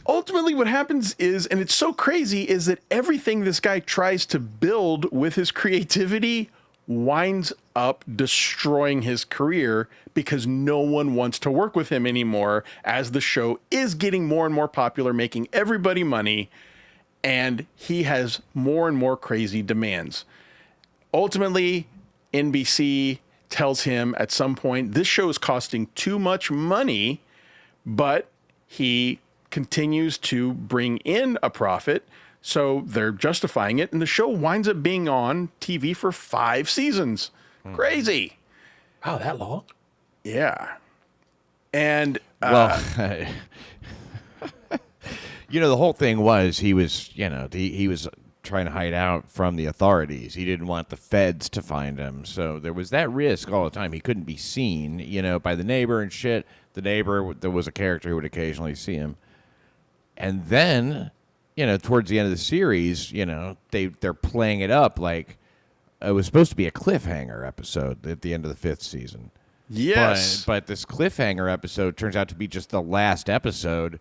Ultimately, what happens is, and it's so crazy, is that everything this guy tries to build with his creativity winds up destroying his career because no one wants to work with him anymore as the show is getting more and more popular, making everybody money, and he has more and more crazy demands. Ultimately, NBC tells him at some point, this show is costing too much money, but he continues to bring in a profit, so they're justifying it, and the show winds up being on TV for 5 seasons. Crazy. Wow, that long? Yeah. And well, you know, the whole thing was he was trying to hide out from the authorities. He didn't want the feds to find him, so there was that risk all the time. He couldn't be seen, you know, by the neighbor and shit. The neighbor, there was a character who would occasionally see him. And then, you know, towards the end of the series, you know, they're playing it up like it was supposed to be a cliffhanger episode at the end of the 5th season. Yes. But this cliffhanger episode turns out to be just the last episode.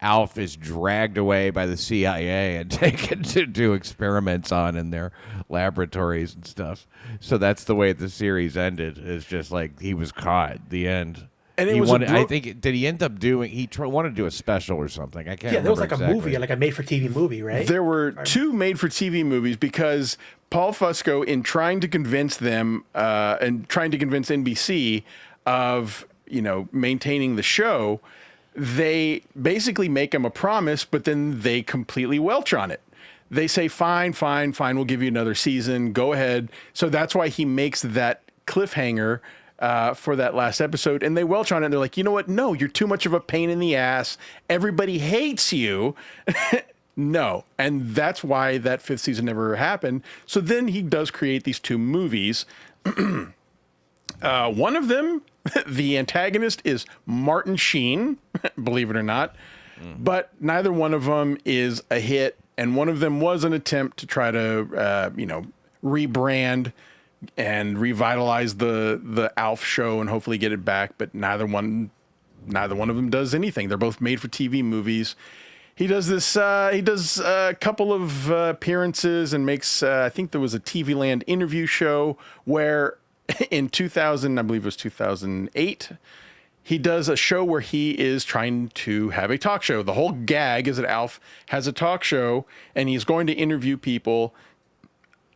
Alf is dragged away by the CIA and taken to do experiments on in their laboratories and stuff. So that's the way the series ended. It's just like he was caught. The end. And it he was wanted, I think, did he end up doing? He wanted to do a special or something. I can't. Yeah, there was remember like exactly. a movie, like a made-for-TV movie, right? There were 2 made-for-TV movies because Paul Fusco, in trying to convince them and trying to convince NBC of, you know, maintaining the show, they basically make him a promise, but then they completely welch on it. They say, fine, we'll give you another season. Go ahead. So that's why he makes that cliffhanger for that last episode, and they welch on it, and they're like, you know what? No, you're too much of a pain in the ass. Everybody hates you. No. And that's why that 5th season never happened. So then he does create these 2 movies. One of them, the antagonist is Martin Sheen, believe it or not, but neither one of them is a hit, and one of them was an attempt to try to, you know, rebrand and revitalize the Alf show and hopefully get it back, but neither one neither one of them does anything. They're both made for TV movies. He does this. He does a couple of appearances and makes. I think there was a TV Land interview show where, in 2000, I believe it was 2008, he does a show where he is trying to have a talk show. The whole gag is that Alf has a talk show and he's going to interview people.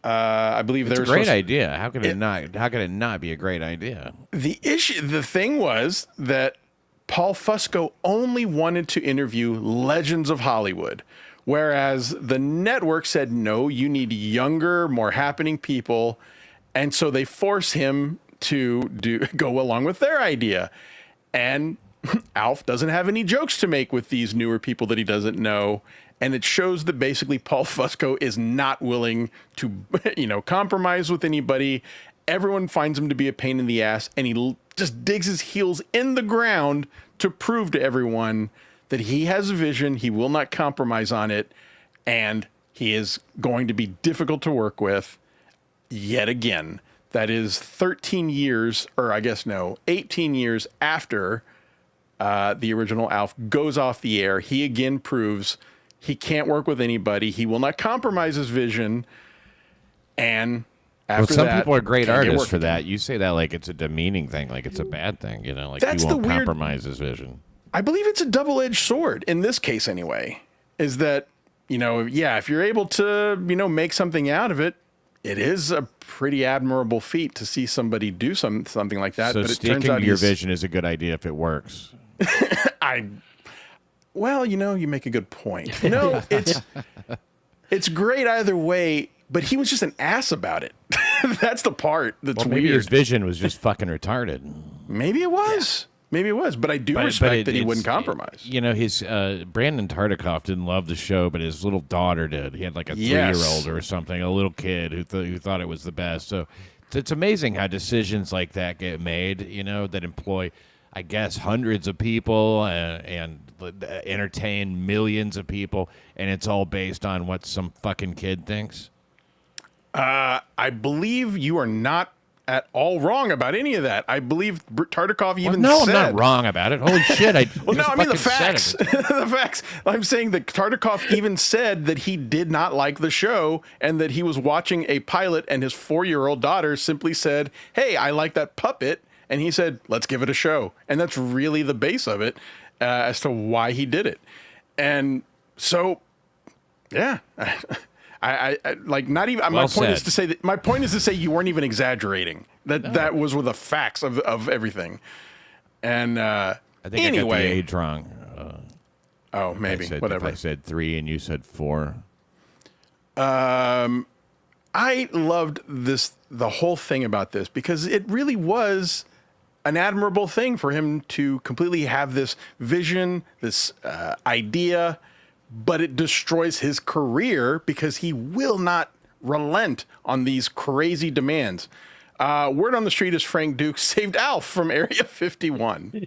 I believe it's a great idea. How could it not? How could it not be a great idea? The thing was that Paul Fusco only wanted to interview legends of Hollywood, whereas the network said, no, you need younger, more happening people. And so they force him to go along with their idea. And Alf doesn't have any jokes to make with these newer people that he doesn't know. And it shows that basically Paul Fusco is not willing to, compromise with anybody. Everyone finds him to be a pain in the ass, and he just digs his heels in the ground to prove to everyone that he has a vision, he will not compromise on it, and he is going to be difficult to work with yet again. That is 13 years, or I guess no, 18 years after the original Alf goes off the air. He again proves he can't work with anybody. He will not compromise his vision, and after some that, people are great artists for that. You say that like it's a demeaning thing, like it's a bad thing. Like That's he won't the weird- compromise his vision. I believe it's a double-edged sword in this case anyway, is that, if you're able to, make something out of it, it is a pretty admirable feat to see somebody do something like that. So but it sticking turns out to your vision is a good idea if it works. Well, you make a good point. It's great either way, but he was just an ass about it. That's the part that's Maybe weird. his vision was just fucking retarded. Maybe it was. Maybe it was, but I do respect that he wouldn't compromise. His Brandon Tartikoff didn't love the show, but his little daughter did. He had like a 3-year-old or something, a little kid who thought it was the best. So it's amazing how decisions like that get made, that employ, I guess, hundreds of people and entertain millions of people, and it's all based on what some fucking kid thinks. I believe you are not at all wrong about any of that. I believe Tartikoff even no, said... I'm not wrong about it. Holy shit. I the facts. The facts. I'm saying that Tartikoff even said that he did not like the show and that he was watching a pilot and his 4-year-old daughter simply said, hey, I like that puppet. And he said, let's give it a show. And that's really the base of it as to why he did it. And so, yeah, I like not even. Well my point is said. to say that my point is to say you weren't even exaggerating. That was with the facts of everything. And I think anyway, I got the age wrong. Maybe whatever. If I said 3 and you said 4. I loved the whole thing about this because it really was an admirable thing for him to completely have this vision, this idea, but it destroys his career because he will not relent on these crazy demands. Word on the street is Frank Dukes saved Alf from Area 51.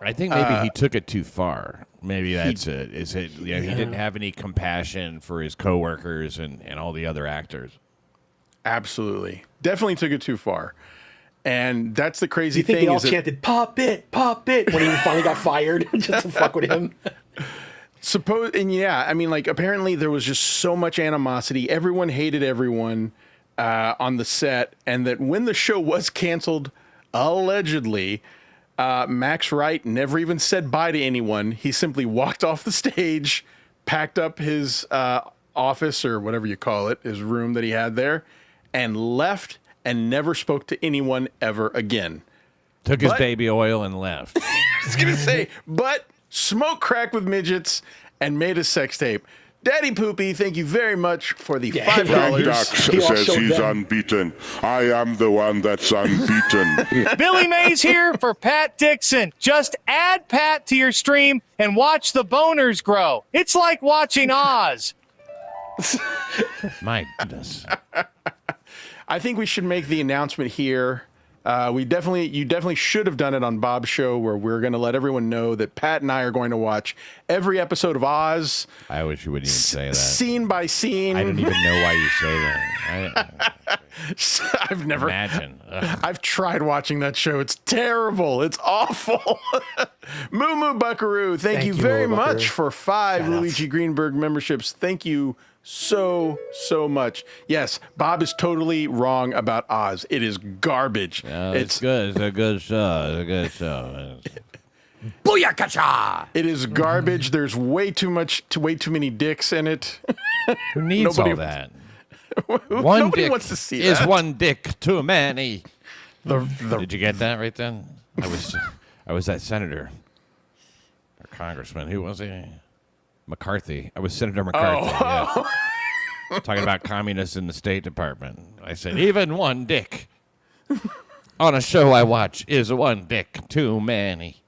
I think maybe he took it too far. Maybe that's it. He didn't have any compassion for his coworkers and all the other actors. Absolutely. Definitely took it too far. And that's the crazy You think thing. they all is that- chanted "pop it" when he finally got fired just to fuck with him? Apparently there was just so much animosity. Everyone hated everyone on the set, and that when the show was canceled, allegedly, Max Wright never even said bye to anyone. He simply walked off the stage, packed up his office or whatever you call it, his room that he had there, and left and never spoke to anyone ever again. Took his baby oil and left. I was going to say, but smoked crack with midgets and made a sex tape. Daddy Poopy, thank you very much for the Frank $5. Dux says he's unbeaten. I am the one that's unbeaten. Billy Mays here for Pat Dixon. Just add Pat to your stream and watch the boners grow. It's like watching Oz. My goodness. I think we should make the announcement here. You definitely should have done it on Bob's show, where we're going to let everyone know that Pat and I are going to watch every episode of Oz. I wish you wouldn't even say that. Scene by scene. I don't even know why you say that. I've never Imagine. I've tried watching that show. It's terrible. It's awful. Moo Moo Buckaroo, thank you very Moo Moo Buckaroo. much for 5 Luigi Greenberg memberships. Thank you so much. Yes, Bob is totally wrong about Oz. It is garbage. It's good. It's a good show. It's a good show. Booyakasha! It is garbage. There's way too many dicks in it. Who needs Nobody- all that? Nobody dick wants to see is that. one dick too many. The Did you get that right then? I was that senator or congressman. Who was he? McCarthy. I was Senator McCarthy. Yeah. Talking about communists in the State Department. I said, even one dick on a show I watch is one dick too many.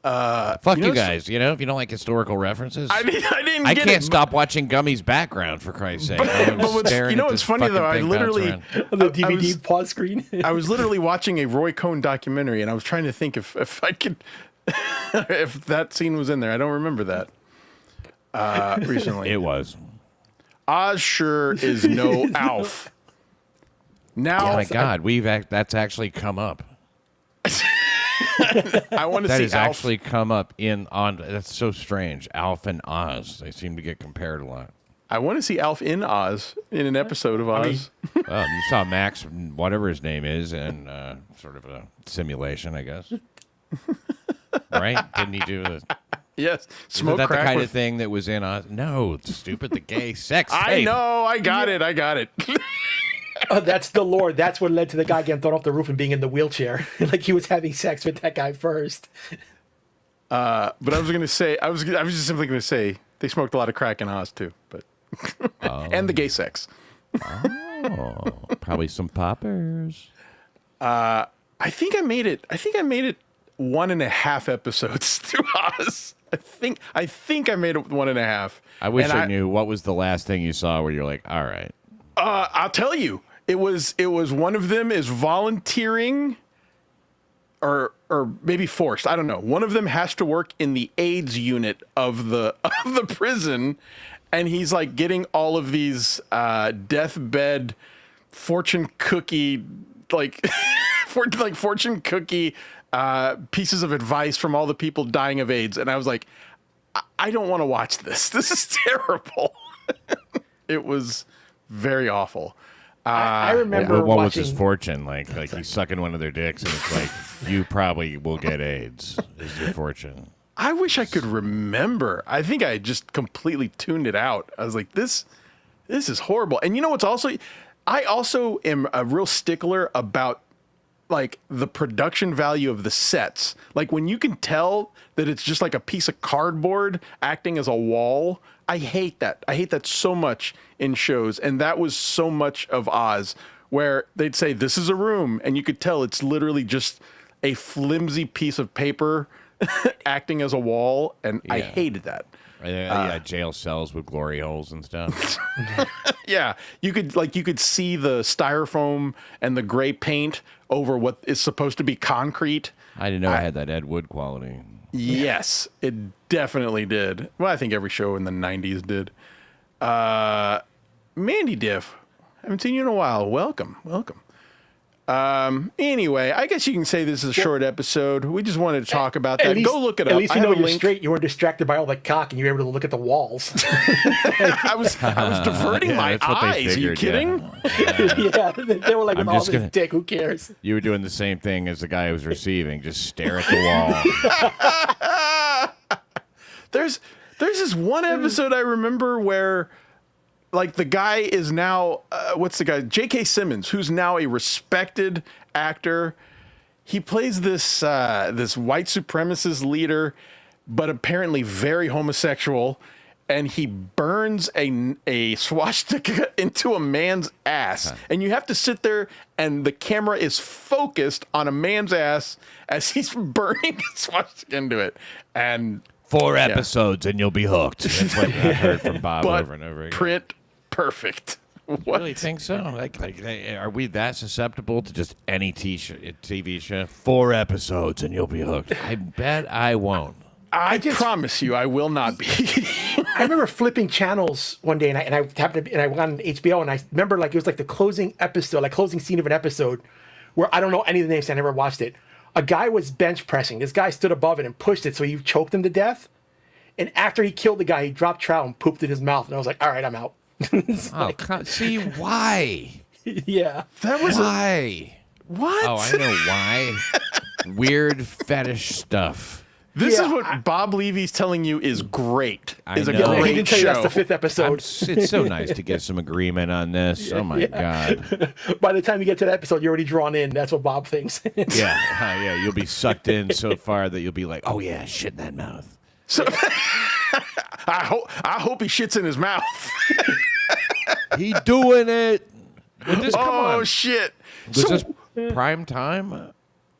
Fuck you guys. You know, if you don't like historical references. I didn't I get can't it. stop watching Gummy's background, for Christ's sake. You know what's funny though? I literally The DVD pause screen. I was literally watching a Roy Cohn documentary, and I was trying to think if I could, if that scene was in there. I don't remember that recently. It was. Oz sure is no Alf. Now, Oh my God, that's actually come up. I want to That see has Alf. actually come up that's so strange. Alf and Oz, they seem to get compared a lot. I want to see Alf in Oz in an episode of Oz. You saw Max, whatever his name is, in sort of a simulation, I guess. Right? Didn't he do the... Yes, Isn't smoke that crack the kind with- of thing that was in Oz? No, it's stupid. The gay sex I tape. know. I got it. That's the lore. That's what led to the guy getting thrown off the roof and being in the wheelchair. Like he was having sex with that guy first. But I was gonna say, I was just simply gonna say they smoked a lot of crack in Oz too, but and the gay sex. Oh, probably some poppers. I think I made it 1.5 episodes through Oz. I think I made it 1.5. I wish I knew what was the last thing you saw where you're like, all right. I'll tell you. It was one of them is volunteering or maybe forced. I don't know. One of them has to work in the AIDS unit of the prison, and he's like getting all of these deathbed fortune cookie fortune cookie pieces of advice from all the people dying of AIDS. And I was like, I don't want to watch this. This is terrible. It was very awful. I remember what was watching... his fortune? Like he's sucking one of their dicks, and it's like, you probably will get AIDS, is your fortune. I wish I could remember. I think I just completely tuned it out. I was like, this is horrible. And you know what's also... I also am a real stickler about like the production value of the sets. Like when you can tell that it's just like a piece of cardboard acting as a wall, I hate that. I hate that so much in shows. And that was so much of Oz, where they'd say, this is a room. And you could tell it's literally just a flimsy piece of paper acting as a wall. And I hated that. Yeah, jail cells with glory holes and stuff. Yeah, you could see the styrofoam and the gray paint over what is supposed to be concrete. I didn't know I had that Ed Wood quality. Yes, it definitely did. Well, I think every show in the 90s did. Mandy Diff, haven't seen you in a while. Welcome. Anyway, I guess you can say this is a short episode. We just wanted to talk about that. Go look it up. At least you I know have a you're link. straight. You weren't distracted by all the cock, and you were able to look at the walls. I was diverting my that's what they eyes. Are you figured, kidding? Yeah, they were like, I'm with all just this gonna- dick, who cares? You were doing the same thing as the guy who was receiving, just stare at the wall. There's this one episode I remember where like the guy is now what's the guy? J.K. Simmons, who's now a respected actor. He plays this this white supremacist leader, but apparently very homosexual, and he burns a swastika into a man's ass. And you have to sit there, and the camera is focused on a man's ass as he's burning a swastika into it. And 4 episodes and you'll be hooked. That's what I've heard from Bob but over and over again. print perfect. You What? really think so? Like, are we that susceptible to just any TV show? 4 episodes and you'll be hooked. I bet I won't. I promise you, I will not be. I remember flipping channels one day, and I tapped it, and I went on HBO, and I remember like it was like the closing episode, like closing scene of an episode, where I don't know any of the names. I never watched it. A guy was bench pressing. This guy stood above it and pushed it, so he choked him to death. And after he killed the guy, he dropped trout and pooped in his mouth. And I was like, all right, I'm out. See why? Yeah, that was why. What? Oh, I know why. Weird fetish stuff. This is what Bob Levy's telling you is great. I Is a know. great he didn't tell you that's the show. 5th episode. It's so nice to get some agreement on this. Oh my god. By the time you get to that episode, you're already drawn in. That's what Bob thinks. Yeah, you'll be sucked in so far that you'll be like, oh yeah, shit in that mouth. So, I hope he shits in his mouth. He doing it. Come Oh on. shit! Was this prime time?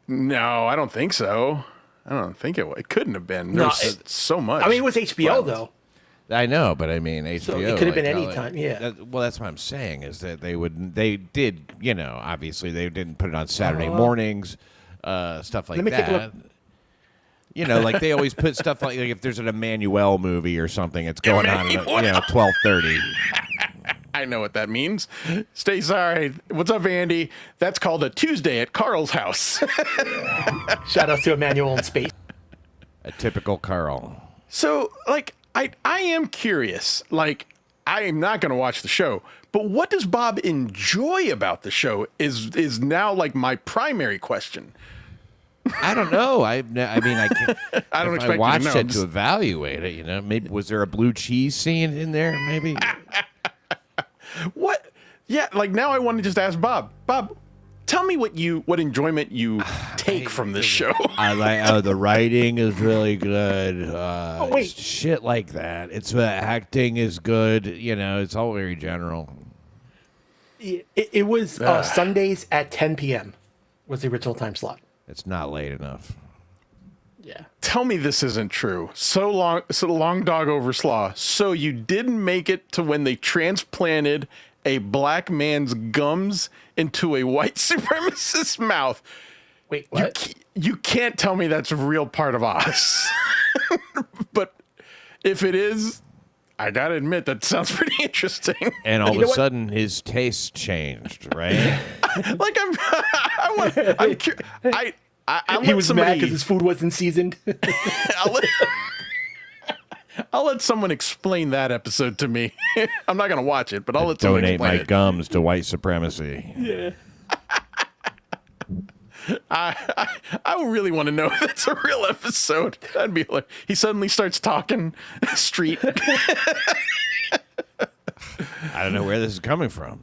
No, I don't think so. I don't think it. It couldn't have been. No, There's so much. I mean, it was HBO violence. though. I know, but I mean, HBO. So it could have been any time, yeah. Well, that's what I'm saying is that they did, obviously they didn't put it on Saturday mornings, stuff like Let me take a that. Like they always put stuff like if there's an Emmanuel movie or something, it's going on at 12:30. I know what that means. Stay sorry. What's up, Andy? That's called a Tuesday at Carl's house. Shout out to Emmanuel in space. A typical Carl. So, like, I am curious. Like, I am not going to watch the show, but what does Bob enjoy about the show is now like my primary question. I don't know. I mean, I can't. I don't expect I you to watched know. it to evaluate it. Maybe was there a blue cheese scene in there? Maybe. What? Yeah, like now I want to just ask Bob. Bob, tell me what enjoyment you take from this show. I like the writing is really good. Wait. Shit like that. It's the acting is good. It's all very general. It was Sundays at 10 p.m. was the original time slot. It's not late enough. Yeah. Tell me this isn't true. So long dog over slaw. So you didn't make it to when they transplanted a black man's gums into a white supremacist's mouth. Wait, what? You can't tell me that's a real part of Oz. But if it is, I gotta admit that sounds pretty interesting. And all of a sudden, his taste changed, right? Like He was mad because his food wasn't seasoned. I'll let someone explain that episode to me. I'm not gonna watch it, but I'll let someone Donate explain my it. gums to white supremacy. Yeah. I really want to know if that's a real episode. That'd be like he suddenly starts talking street. I don't know where this is coming from.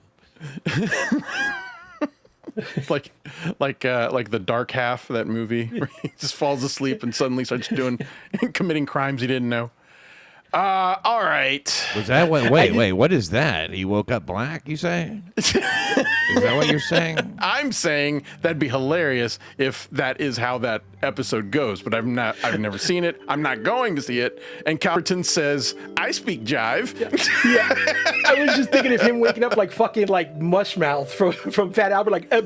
like the dark half of that movie where he just falls asleep and suddenly starts committing crimes he didn't know. All right. Was that what? Wait. What is that? He woke up black. You say? Is that what you're saying? I'm saying that'd be hilarious if that is how that episode goes, but I've never seen it. I'm not going to see it. And Calverton says, I speak jive. Yeah. I was just thinking of him waking up like fucking like Mushmouth from Fat Albert, like what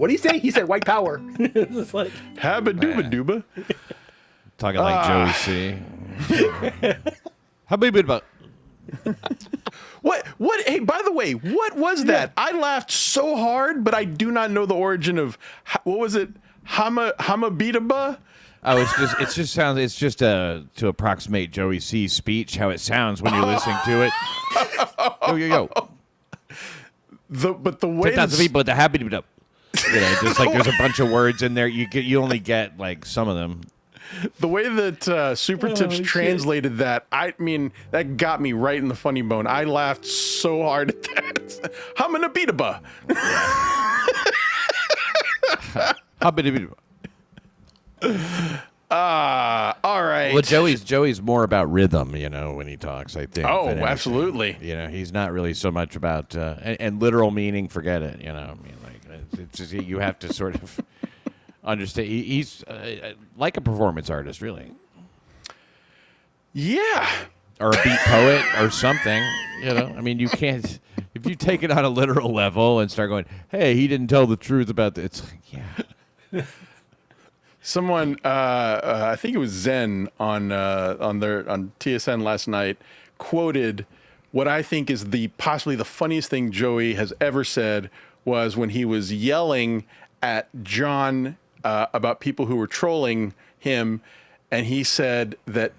did he say? He said white power. It's like Habba dooba dooba. Talking like Joey C. How big about? What? Hey, by the way, what was that? I laughed so hard, but I do not know the origin of what was it? Hamabitaba? Oh, it's just to approximate Joey C's speech, how it sounds when you're listening to it. Yo. But the way Just like there's a bunch of words in there. You only get like some of them. The way that Super Tips translated that, I mean, that got me right in the funny bone. I laughed so hard at that. Hamanabitaba. All right. Well, Joey's more about rhythm, when he talks, I think. Oh, than anything. absolutely. He's not really so much about and literal meaning. Forget it. I mean, like it's just, you have to sort of understand. He's like a performance artist, really. Yeah. Or a beat poet or something. I mean, you can't if you take it on a literal level and start going, "Hey, he didn't tell the truth about this." It's like, yeah. Someone, I think it was Zen on TSN last night, quoted what I think is possibly the funniest thing Joey has ever said was when he was yelling at John about people who were trolling him, and he said that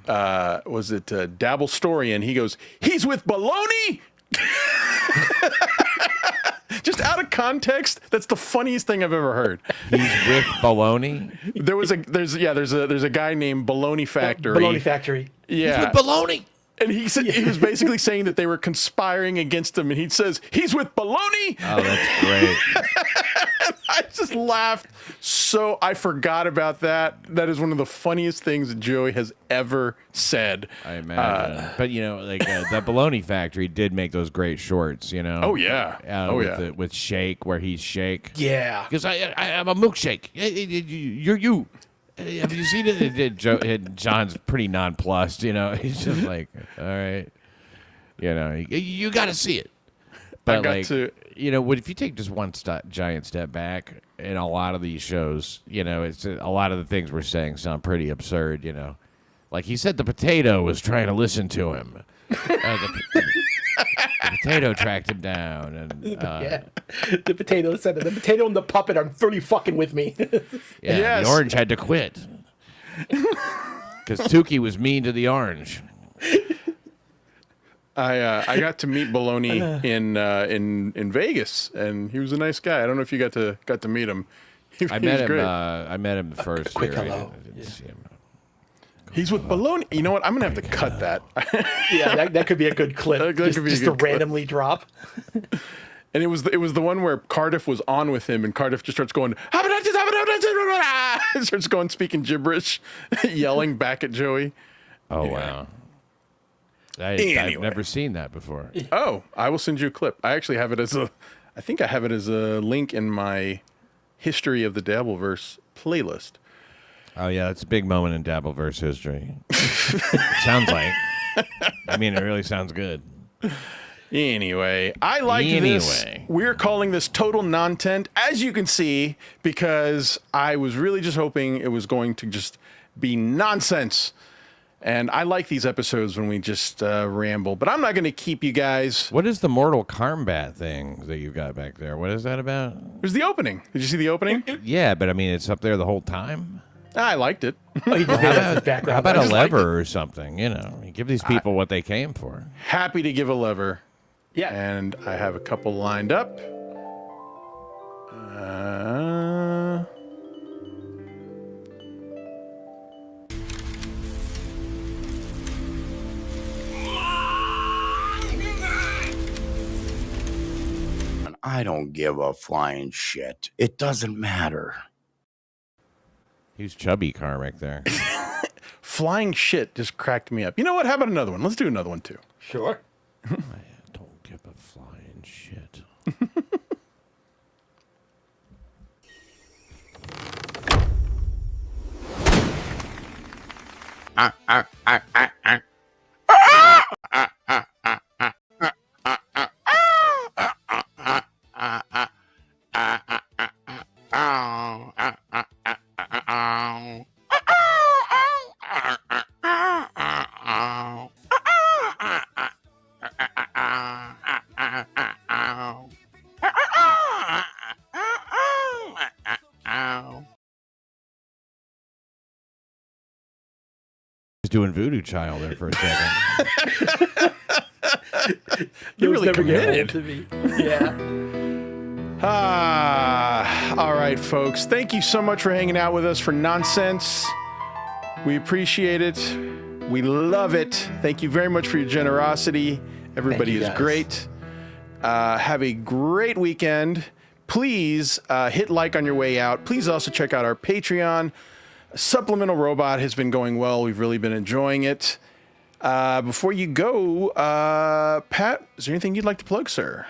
was it Dabble Story, and he goes, "He's with baloney." Just out of context, that's the funniest thing I've ever heard. He's with baloney. There's a guy named Baloney Factory. Baloney Factory. Yeah. He's with baloney. And he said he was basically saying that they were conspiring against him, and he says he's with baloney. Oh, that's great. I just laughed so I forgot about that. That is one of the funniest things that Joey has ever said. I imagine. But that Baloney Factory did make those great shorts. Oh yeah. With Shake, where he's Shake. Yeah. Because I am a milkshake. You're you. Have you seen it? John's pretty nonplussed. He's just like, all right. You got to see it. But if you take just one giant step back in a lot of these shows, it's a lot of the things we're saying sound pretty absurd. Like he said, the potato was trying to listen to him. The potato tracked him down, and the potato said that the potato and the puppet are fully fucking with me. The orange had to quit because Tukey was mean to the orange. I got to meet Baloney in Vegas, and he was a nice guy. I don't know if you got to meet him. I met him. I met him the first year. Hello. I didn't see him. He's with Baloney. You know what? I'm gonna have to cut that. Yeah, that could be a good clip. Just to randomly drop. And it was the one where Cardiff was on with him, and Cardiff just starts going, starts going speaking gibberish, yelling back at Joey. Oh wow! I've never seen that before. Oh, I will send you a clip. I actually have it I think I have it as a link in my History of the Dabbleverse playlist. Oh yeah, that's a big moment in Dabbleverse history. It sounds like. I mean, it really sounds good. Anyway, I like this. We're calling this total non-tent, as you can see, because I was really just hoping it was going to just be nonsense. And I like these episodes when we just ramble, but I'm not going to keep you guys. What is the Mortal Kombat thing that you got back there? What is that about? It was the opening. Did you see the opening? Yeah, but I mean, it's up there the whole time. I liked it. How about a lever or something? Give these people what they came for. Happy to give a lever. Yeah. And I have a couple lined up. I don't give a flying shit. It doesn't matter. He's chubby Carmick there. Flying shit just cracked me up. You know what? How about another one? Let's do another one too. Sure. I don't give a flying shit. Doing Voodoo Child there for a second. You really committed to me. Yeah. All right, folks. Thank you so much for hanging out with us for Nonsense. We appreciate it. We love it. Thank you very much for your generosity. Everybody is great. Have a great weekend. Please hit like on your way out. Please also check out our Patreon. Supplemental Robot has been going well. We've really been enjoying it. Before you go, Pat, is there anything you'd like to plug, sir?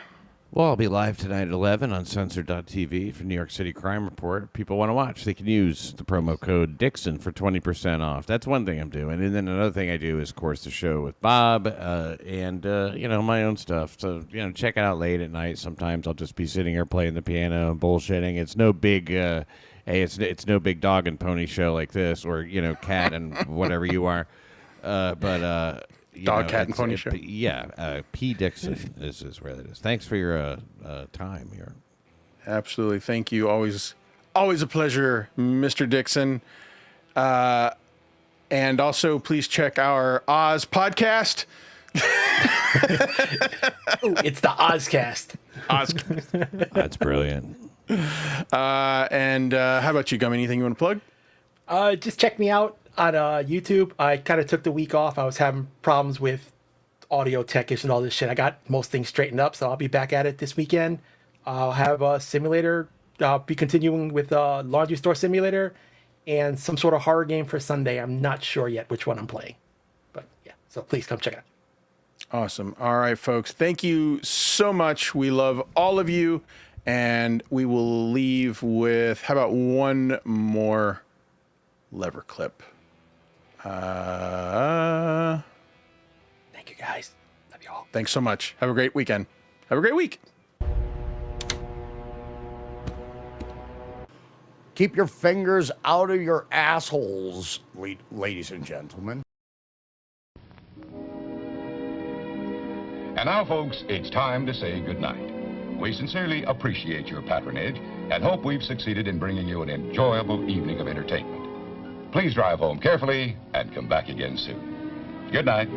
Well, I'll be live tonight at 11 on Censored.tv for New York City Crime Report. If people want to watch, they can use the promo code Dixon for 20% off. That's one thing I'm doing. And then another thing I do is, of course, the show with Bob and my own stuff. So, check it out late at night. Sometimes I'll just be sitting here playing the piano and bullshitting. It's no big hey, it's no big dog and pony show like this, or cat and whatever you are, but dog, cat, and pony show. Yeah, P. Dixon is where that is. Thanks for your time here. Absolutely, thank you. Always a pleasure, Mr. Dixon. And also, please check our Oz podcast. Ooh, it's the Ozcast. That's brilliant. And how about you, Gummy? Anything you want to plug? Just check me out on YouTube. I kind of took the week off. I was having problems with audio tech issues and all this shit. I got most things straightened up, so I'll be back at it this weekend. I'll have a simulator. I'll be continuing with Laundry Store Simulator and some sort of horror game for Sunday. I'm not sure yet which one I'm playing. But yeah, so please come check it out. Awesome. All right, folks. Thank you so much. We love all of you. And we will leave with, how about one more lever clip? Thank you, guys. Love you all. Thanks so much. Have a great weekend. Have a great week. Keep your fingers out of your assholes, ladies and gentlemen. And now, folks, it's time to say goodnight. We sincerely appreciate your patronage and hope we've succeeded in bringing you an enjoyable evening of entertainment. Please drive home carefully and come back again soon. Good night.